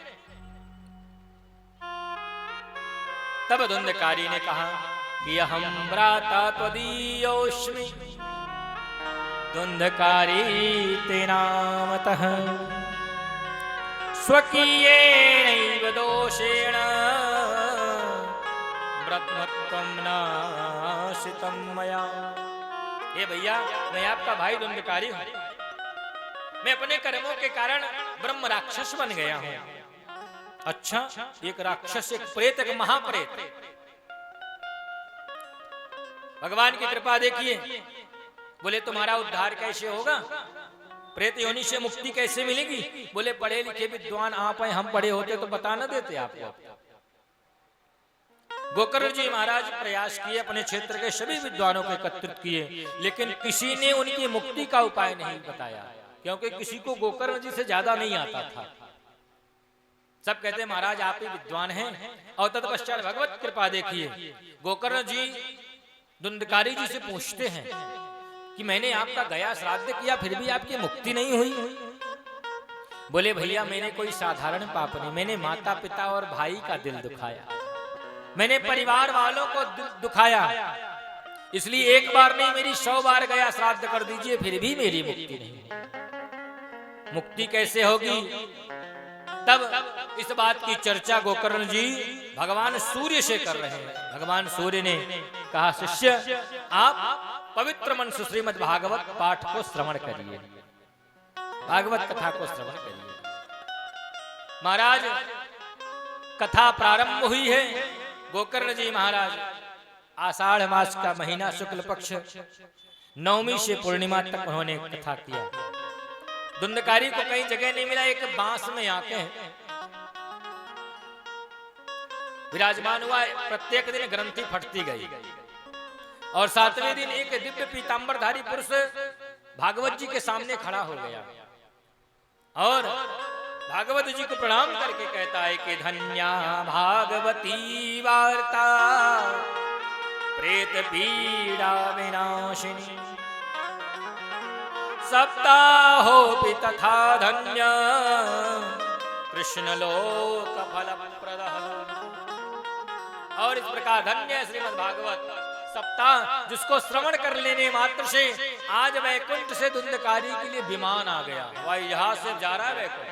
A: तब धुंधकारी ने कहा कि अहम भ्राता त्वदीयोऽस्मि धुंधकारी तेनामतः स्वकीयेनैव दोषेण ब्रह्मत्वं नाशितं मया। हे भैया, मैं आपका भाई धुंधकारी हूं, मैं अपने कर्मों के कारण ब्रह्म राक्षस बन गया हूं। अच्छा, एक राक्षस, एक प्रेत, एक महाप्रेत। भगवान की कृपा देखिए, बोले तुम्हारा उद्धार कैसे होगा, प्रेत योनि से मुक्ति कैसे मिलेगी। बोले पढ़े लिखे विद्वान आप हैं, हम पढ़े होते तो बता न देते आपको। गोकर्ण जी महाराज प्रयास किए, अपने क्षेत्र के सभी विद्वानों को एकत्रित किए, लेकिन किसी ने उनकी मुक्ति का उपाय नहीं बताया, क्योंकि किसी को गोकर्ण जी से ज्यादा नहीं आता था। सब कहते महाराज आप ही विद्वान हैं। और तत्पश्चात भगवत कृपा देखिए, गोकर्ण जी धुंधकारी जी से पूछते हैं कि मैंने आपका गया श्राद्ध किया फिर भी आपकी मुक्ति नहीं हुई। बोले भैया मैंने कोई साधारण पाप नहीं, मैंने माता पिता और भाई का दिल दुखाया, मैंने परिवार वालों को दुखाया, इसलिए एक बार नहीं मेरी 100 बार गया श्राद्ध कर दीजिए फिर भी मेरी मुक्ति नहीं। मुक्ति कैसे होगी? तब इस बात की चर्चा गोकर्ण जी भगवान सूर्य से कर रहे हैं। भगवान सूर्य ने कहा, शिष्य आप पवित्र मन से श्रीमद् भागवत पाठ को श्रवण करिए, भागवत कथा को श्रवण करिए। महाराज कथा प्रारंभ हुई है। गोकर्ण जी महाराज आषाढ़ मास का महीना शुक्ल पक्ष नवमी से पूर्णिमा तक उन्होंने कथा किया। धुंधकारी को कई जगह नहीं मिला, एक बांस में आके विराजमान हुआ। प्रत्येक दिन ग्रंथि फटती गई और 7वें दिन एक दिव्य पीतांबरधारी पुरुष भागवत जी के सामने खड़ा हो गया और भागवत जी को प्रणाम करके कहता है कि धन्या भागवती वार्ता प्रेत पीड़ा विनाशिनी सप्ताहोऽपि तथा धन्य कृष्ण लोक फल प्रदः। और इस प्रकार धन्य श्रीमद् भागवत सप्ताह जिसको श्रवण कर लेने मात्र से आज वैकुंठ से धुंधकारी के लिए विमान आ गया। भाई यहां से जा रहा है वैकुंठ।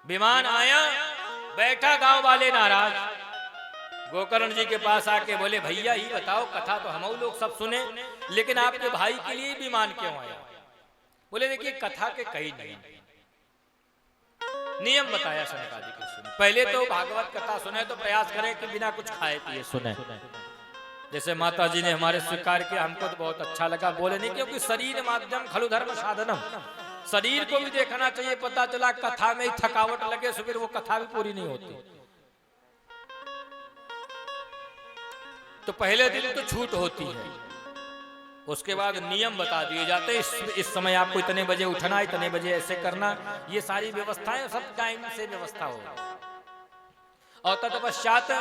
A: विमान आया, बैठा, गांव वाले नाराज। गोकर्ण जी के पास आके बोले भैया ही बताओ, कथा तो हम लोग सब सुने, लेकिन आपके भाई के लिए विमान क्यों आया? बोले देखिए कथा के कई नियम बताया सनकादि के सुने। पहले तो भागवत कथा सुने तो प्रयास करें कि बिना कुछ खाए पिए सुने। जैसे माता जी ने हमारे स्वीकार किया, हमको तो बहुत अच्छा लगा। बोले नहीं क्योंकि शरीर माध्यम खलु धर्म साधनम, शरीर को भी देखना चाहिए। पता चला कथा में ही थकावट लगे तो फिर वो कथा भी पूरी नहीं होती। तो पहले दिन तो छूट होती है, उसके बाद नियम बता दिए जाते हैं। इस समय आपको इतने बजे उठना, इतने बजे ऐसे करना, ये सारी व्यवस्थाएं सब टाइम से व्यवस्था हो। और तत्पश्चात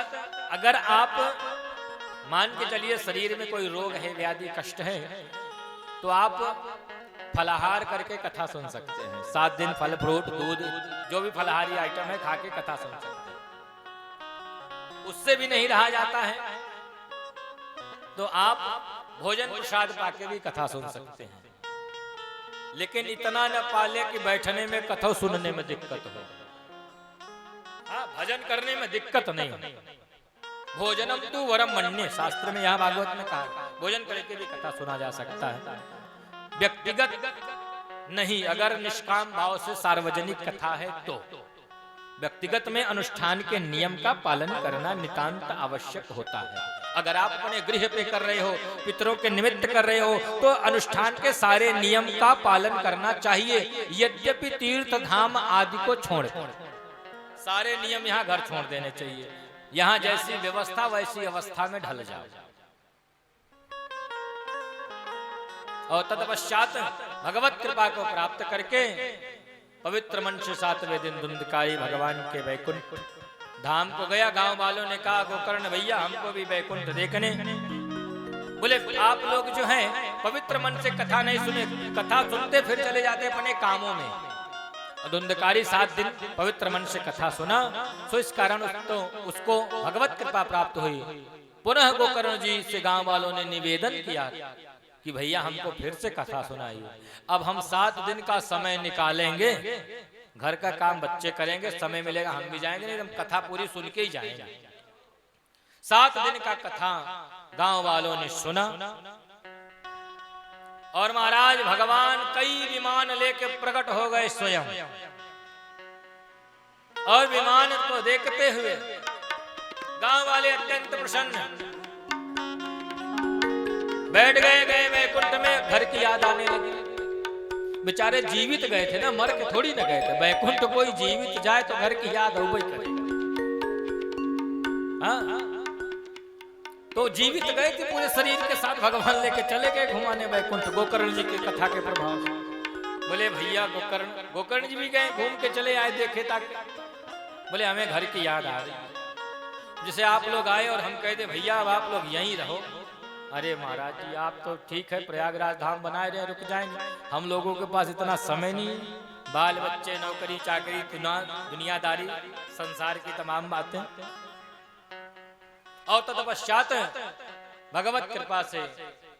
A: अगर आप मान के चलिए शरीर में कोई रोग है, व्याधि, कष्ट है, तो आप फलाहार करके कथा सुन सकते हैं। 7 दिन फल फ्रूट दूध जो भी फलाहारी आइटम है खा के कथा सुन सकते हैं। उससे भी नहीं रहा जाता है तो आप भोजन प्रसाद पाके भी कथा सुन सकते हैं। लेकिन इतना न पाले कि बैठने में कथा सुनने में दिक्कत हो। हाँ, भजन करने में दिक्कत नहीं हो। भोजनम तु वरम मन्ये, शास्त्र में यहाँ भागवत में कहा, भोजन करके भी कथा सुना जा सकता है। व्यक्तिगत नहीं, अगर निष्काम भाव से सार्वजनिक कथा है तो व्यक्तिगत में अनुष्ठान के नियम का पालन करना नितांत आवश्यक होता है। अगर आप अपने गृह पे कर रहे हो, पितरों के निमित्त कर रहे हो, तो अनुष्ठान के सारे नियम का पालन करना चाहिए। यद्यपि तीर्थ धाम आदि को छोड़ सारे नियम यहाँ घर छोड़ देने चाहिए। यहाँ जैसी व्यवस्था वैसी अवस्था में ढल जाओ। और तत्पश्चात भगवत कृपा को प्राप्त करके पवित्र मन से 7वें दिन धुंधकारी भगवान के वैकुंठ धाम को गया। गांव वालों ने कहा गोकर्ण भैया हमको भी वैकुंठ देखने। बोले आप लोग जो हैं पवित्र मन से कथा नहीं सुने, कथा सुनते फिर चले जाते अपने कामों में। धुंधकारी 7 दिन पवित्र मन से कथा सुना, तो इस कारण उसको भगवत कृपा प्राप्त हुई। पुनः गोकर्ण जी से गांव वालों ने निवेदन किया कि भैया हमको फिर से कथा सुनाइए। अब हम 7 दिन का समय निकालेंगे, घर का काम बच्चे करेंगे, समय मिलेगा हम भी जाएंगे, नहीं हम कथा पूरी सुन के ही जाएंगे। 7 दिन का कथा गांव वालों ने सुना और महाराज भगवान कई विमान लेके प्रकट हो गए स्वयं। और विमान को देखते हुए गांव वाले अत्यंत प्रसन्न बैठ गए वैकुंठ में। घर की याद आने लगी। बेचारे जीवित गए थे ना, मर के थोड़ी ना गए थे। वैकुंठ कोई जीवित जाए तो घर की याद हो करे। हाँ, तो जीवित गए थे पूरे शरीर के साथ, भगवान लेके चले गए घुमाने वैकुंठ गोकर्ण जी की कथा के प्रभाव से। बोले भैया गोकर्ण जी भी गए, घूम के चले आए, देखे ताकि बोले हमें घर की याद आ रही। जैसे आप लोग आए और हम कहते भैया अब आप लोग यहीं रहो। अरे महाराज जी आप तो ठीक है प्रयागराज धाम बनाए रहे, रुक जाएंगे, हम लोगों के पास इतना समय नहीं, बाल बच्चे, नौकरी चाकरी, दुनियादारी, संसार की तमाम बातें। और तत्पश्चात भगवत कृपा से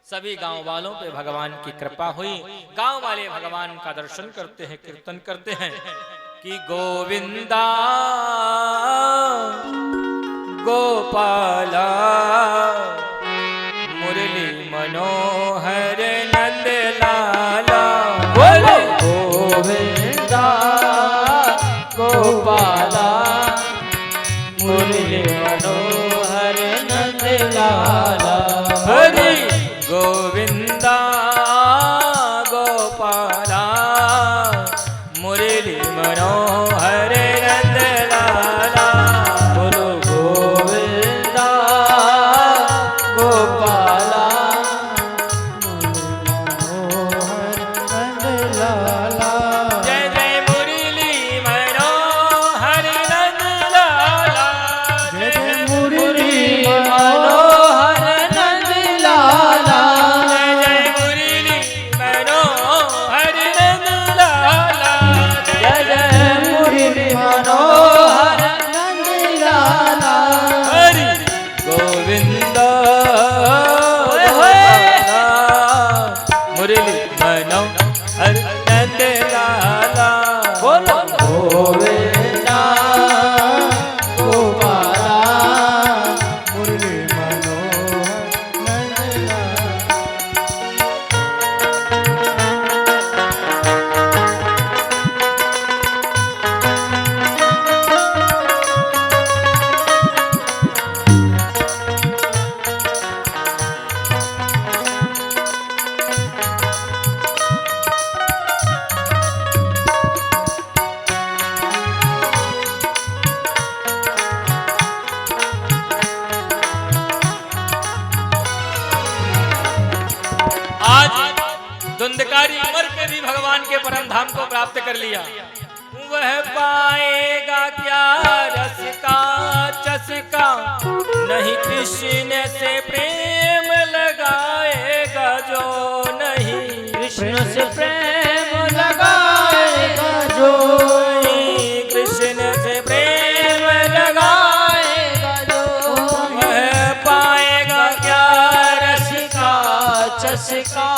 A: सभी गांव वालों पे भगवान की कृपा हुई। गांव वाले भगवान का दर्शन करते हैं, कीर्तन करते हैं कि गोविंदा गोपाला मुरली मनोहर नंद लाला। बोलो
B: गोविंदा गोपाला मुरली मनोहर नंद लाला।
A: हरि गोविंदा गोपाला मुरली मनोहर नंद लाला।
B: बोलो गोविंदा गोपाला
C: मनोहर नंद लाला।
A: जय जय मुरली मनोहर नंद लाला।
C: जय जय मुरली
B: मनोहर नंद लाला।
A: जय जय मुरली मनोहर नंद लाला।
B: जय जय मुरली
A: भगवान के परम धाम को प्राप्त कर लिया, वह पाएगा क्या रस का चस्का, नहीं कृष्ण से प्रेम लगाएगा जो, नहीं
B: कृष्ण से प्रेम लगाएगा जो,
A: कृष्ण से प्रेम लगाएगा जो, वह पाएगा क्या रस का
B: चस्का,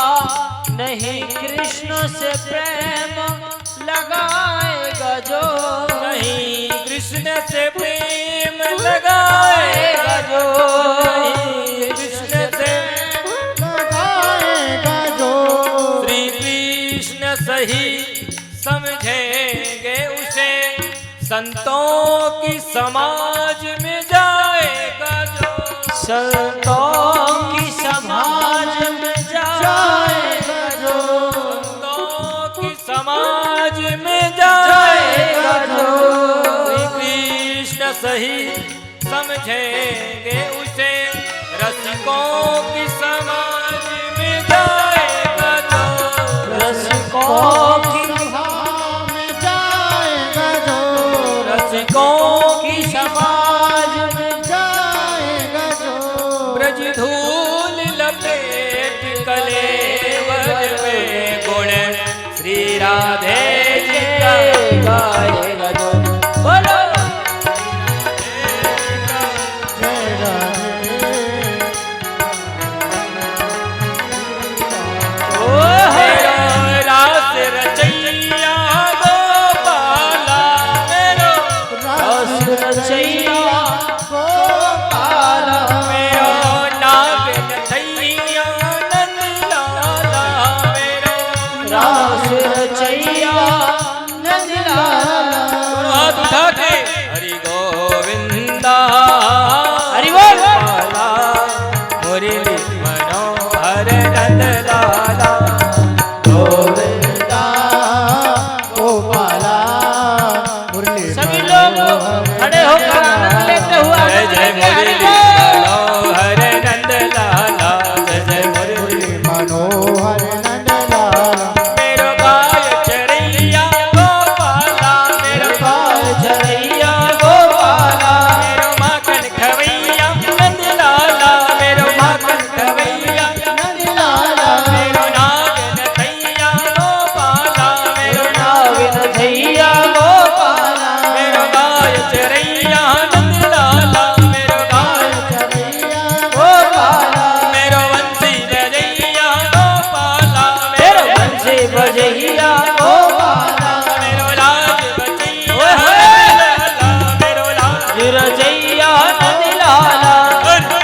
B: नहीं कृष्ण से प्रेम लगाएगा जो,
A: नहीं कृष्ण से प्रेम लगाएगा जो, नहीं कृष्ण से
C: लगाएगा जो,
A: श्री कृष्ण सही समझेंगे उसे, संतों की समाज में जाएगा जो,
B: संतों की समाज में जाएगा जो,
A: संतों की समाज में जाएगा जो, श्री कृष्ण सही समझेंगे उसे, रसिकों की समाज में जाएगा जो,
B: रसिकों की
C: सभा में जाएगा जो,
A: रसिकों की
C: समाज में जाएगा जो,
A: ब्रज धूल लपेट कलेवर में गुण श्री राधे जी का
B: गाएगा जो, बोलो
C: जय राधे।
A: मेरो रास रचैया गोपाला, मेरो
B: रस रचैया
C: गोपाला,
A: मेरो नाग नथैया नंदलाला, मेरो
B: रस रचैया नंदलाला।
A: हाथ उठा के हरि गोविंदा,
B: हरि बोल।
A: गोपाला, मुरली मनोहर नंदलाला,
C: गोविंदा गोपाला, मुरली
B: सभी लोग खड़े होकर आनंद लेते हुए
A: जय
B: आनंद
A: जय
B: लेंगे। हरि
A: मुरली
B: बोल।
A: मनोहर नंदलाला, जय जय मुरली
C: मनोहर नंदलाला,
A: मेरो गाय चरैया गोपाला, मेरो
B: गोपाल चरैया गोपाला,
A: मेरो माखन खवैया नंदलाला, मेरो माखन खवैया
C: नंदलाला,
A: मेरो नाग नथैया गोपाला, मेरो
B: नागिन थैया गोपाला,
A: मेरो गाय चरैया नंदलाला, मेरो गाय
C: चरैया
B: गोपाला,
A: मेरो वंशी रजैया गोपाला,
B: मेरो बंसी बजैया गोपाला,
A: मेरो लाज बचैया नंदलाला, मेरो लाज
B: रचैया नंदलाला।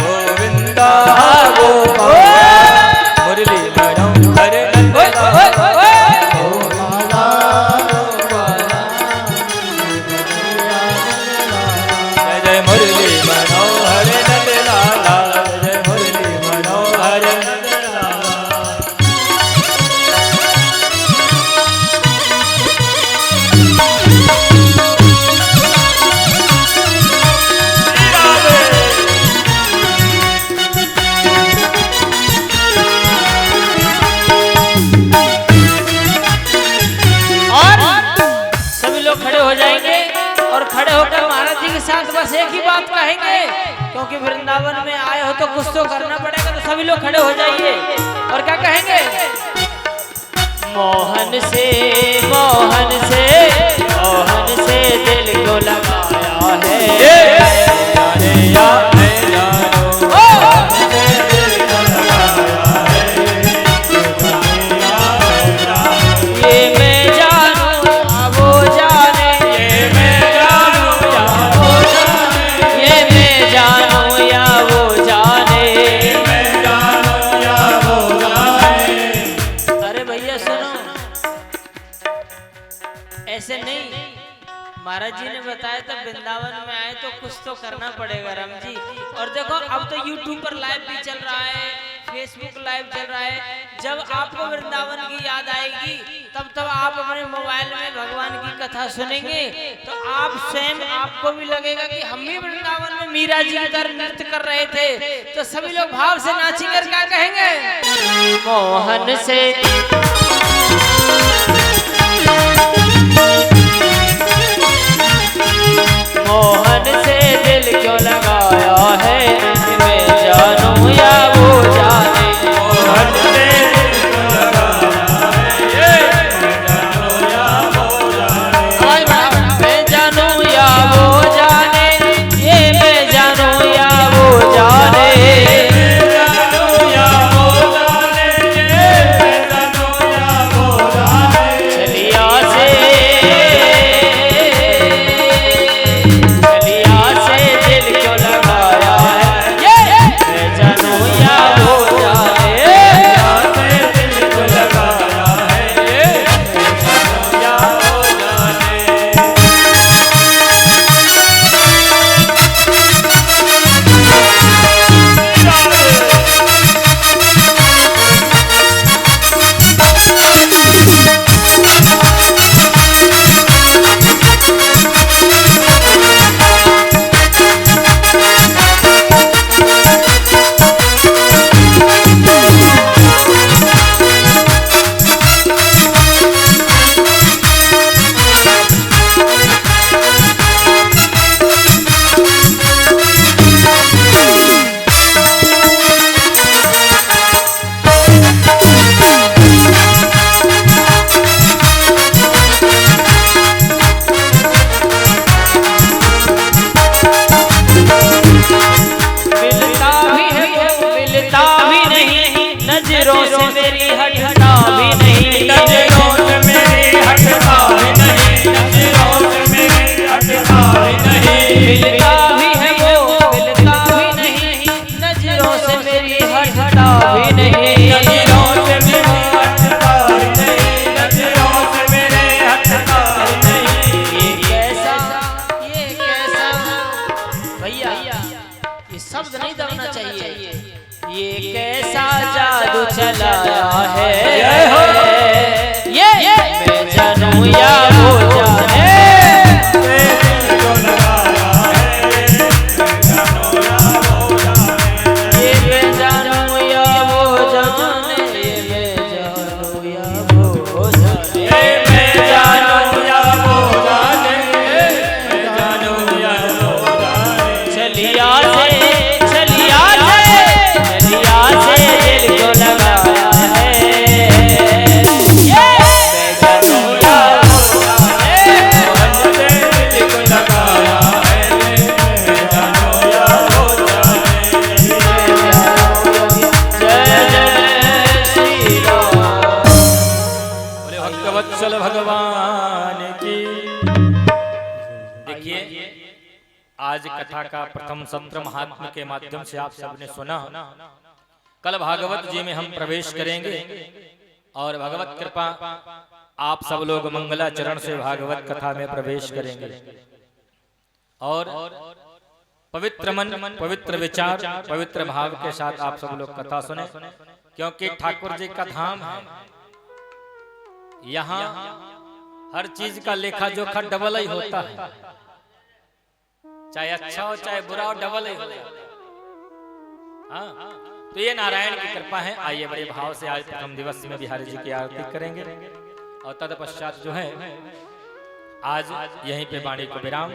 A: गोविंदा
B: गोपाल।
A: मुरली मनोहर नंदलाला,
C: गोपाला,
A: जय जय मुरली मनोहर नंदलाला, जय मुरली मनोहर नंदलाला।
B: और सभी लोग खड़े हो जाएंगे और खड़े होकर महाराज जी के साथ बस एक ही बात कहेंगे, क्योंकि वृंदावन में आए हो तो कुछ तो करना पड़ेगा, तो सभी लोग खड़े हो जाइए और क्या कहेंगे? मोहन से मोहन से मोहन से दिल को लगाया है। ये मैं जानूं या वो जाने, ये मैं जानूं या वो जाने, ये मैं जानूं या वो जाने, मैं जानूं या वो जाने। अरे भैया सुनो, ऐसे नहीं, महाराज जी ने बताया था वृंदावन में आए तो कुछ तो करना पड़ेगा राम जी। और देखो अब तो यूट्यूब पर लाइव भी चल रहा है, फेसबुक लाइव चल रहा है। जब आपको वृंदावन की याद आएगी तब आप अपने मोबाइल में भगवान की कथा सुनेंगे तो आप स्वयं आपको भी लगेगा कि हम भी वृंदावन में मीरा जी की तरह नृत्य कर रहे थे। तो सभी लोग भाव से नाचेंगे, क्या कहेंगे? मोहन से कैसा जादू चलाया है,
A: जय हो।
B: ये मैं जानूं या वो जाने, ये मैं जानूं या वो जाने, ये मैं जानूं या वो जाने,
A: मैं जानूं या वो जाने, मैं जानूं या वो जाने।
B: चलिया से चलिया से चलिया से दिल को लगाया है, ये मैं जानूं या वो जाने,
A: दिल को लगाया है, मैं जानूं या वो जाने।
B: जय जय श्री राम।
A: बोले भक्तवत्सल भगवान की। देखिए, आज कथा का प्रथम सत्र महात्मा के माध्यम से आप सबने सुना। कल भागवत जी में हम प्रवेश करेंगे और भगवत कृपा आप सब लोग मंगलाचरण से भागवत कथा में प्रवेश करेंगे और पवित्र मन, पवित्र विचार, पवित्र भाव के साथ आप सब लोग कथा सुने, क्योंकि ठाकुर जी का धाम है। यहाँ हर चीज का लेखा जोखा डबल ही होता है, चाहे अच्छा हो चाहे बुरा हो, डबल ही होता है। हाँ, तो ये नारायण की कृपा है। आइए बड़े भाव से आज प्रथम दिवस में बिहारी जी की आरती करेंगे और तत्पश्चात जो है आज यहीं पे वाणी को विराम।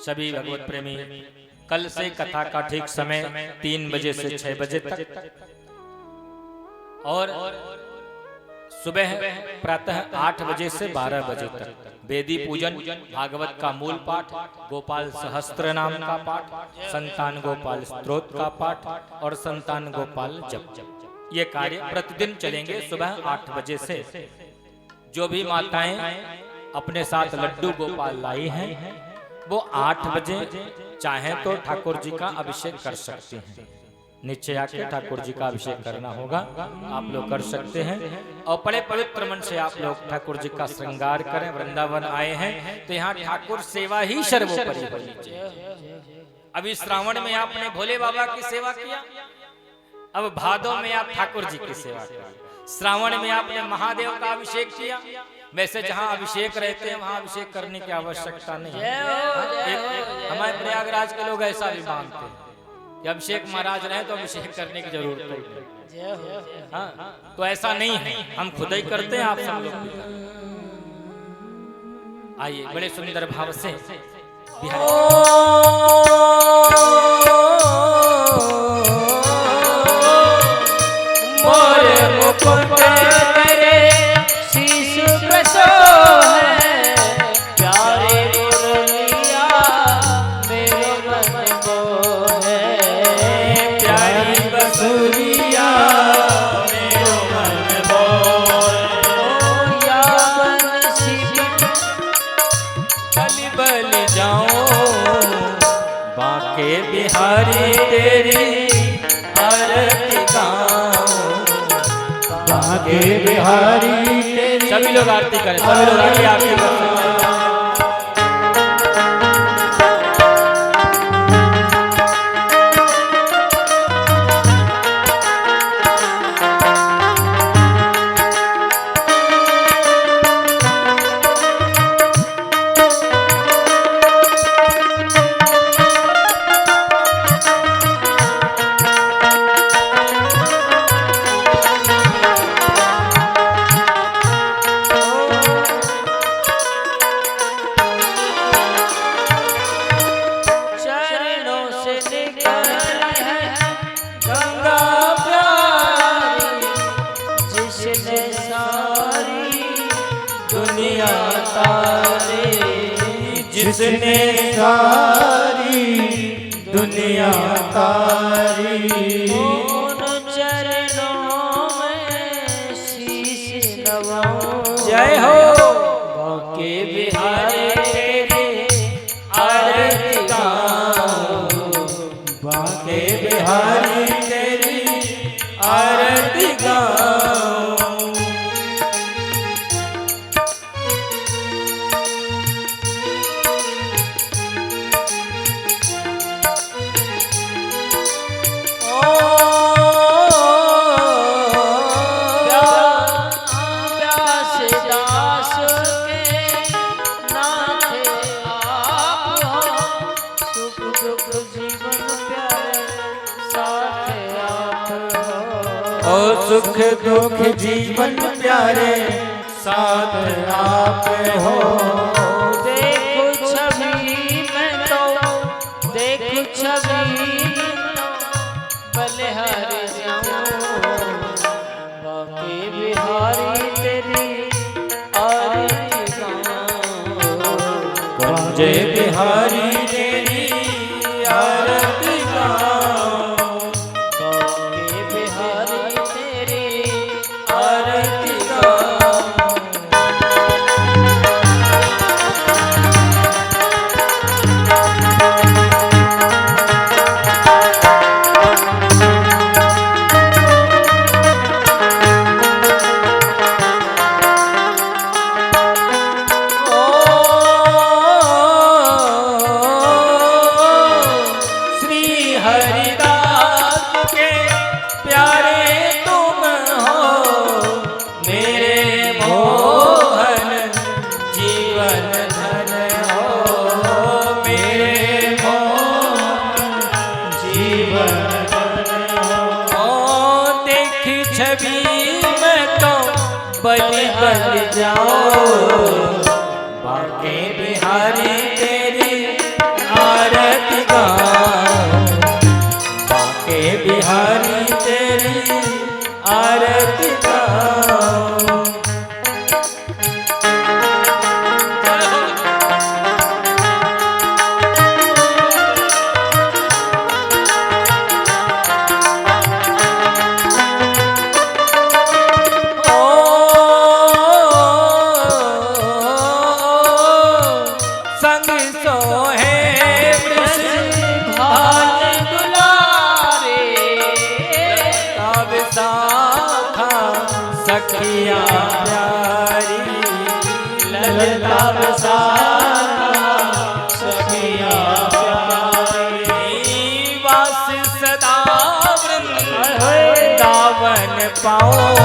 A: सभी भगवत प्रेमी कल से कथा का ठीक समय 3 बजे से 6 बजे तक और सुबह प्रातः 8 बजे से 12 बजे तक वेदी पूजन, भागवत का मूल पाठ, गोपाल सहस्त्र नाम का पाठ, संतान गोपाल स्तोत्र का पाठ और संतान गोपाल जप। ये कार्य प्रतिदिन चलेंगे सुबह 8 बजे से। जो भी माताएं अपने साथ लड्डू गोपाल लाई हैं वो 8 बजे चाहे तो ठाकुर जी का अभिषेक कर सकते हैं। नीचे आके ठाकुर जी का अभिषेक करना होगा, आप लोग कर सकते हैं। और बड़े पवित्र मन से आप लोग ठाकुर जी का श्रृंगार करें। वृंदावन आए हैं तो यहाँ ठाकुर सेवा ही सर्वोपरि होनी चाहिए। अभी श्रावण में आपने भोले बाबा की सेवा किया, अब भादों में आप ठाकुर जी की सेवा करें। श्रावण में आपने महादेव का अभिषेक किया, वैसे जहाँ अभिषेक रहते हैं वहाँ अभिषेक करने की आवश्यकता नहीं है। हमारे प्रयागराज के लोग ऐसा भी मानते हैं कि अभिषेक महाराज रहे तो अभिषेक करने की जरूरत नहीं। हाँ, तो ऐसा नहीं है, हम खुद ही करते हैं, आप सब लोग भी करते हैं। आइए बड़े सुंदर भाव से
B: मोरे मुकुट तेरे शीश पे सो है, प्यारे मुरलिया मेरे मन को है,
A: प्यारी बसुरिया मेरो मन मोर,
B: या बंसी
A: बलि बलि जाऊं बांके बिहारी तेरी आरती गाऊं,
C: बांके बिहारी तेरी।
A: सभी लोग आरती करें, सभी लोग आरती कर सकते हैं।
C: जिसने सारी दुनिया तारी,
B: उन चरणों में शीश नवाऊं।
A: जय हो
B: बांके बिहारी तेरे
A: आरती गाऊं,
C: बांके
A: बिहारी तेरी आरती गाऊं।
C: ओ सुख दुख जीवन प्यारे साथ आप हो।
B: देखो छवि में तो देखो छवि में तो बलिहार जाऊं बाकी बिहारी तेरी आरती गाऊं।
C: कुंजे बिहारी तेरी आरती गाऊं।
B: बाकी बिहारी तेरी
C: आरती गाऊं।
A: हरिदास के प्यारे तुम हो मेरे मोहन जीवन धन हो मेरे मोहन जीवन धन हो। देख छवि में तो बलि बन जाओ बाके बिहारी तेरी आरती गाऊं। बाके बिहारी तेरी आरती गाऊं। संग सोहे
B: भाल दुलारे
A: तब साखा सखिया प्यारी
C: ललता बसाना सखिया
A: प्यारी वास सदा वृंदावन पाओ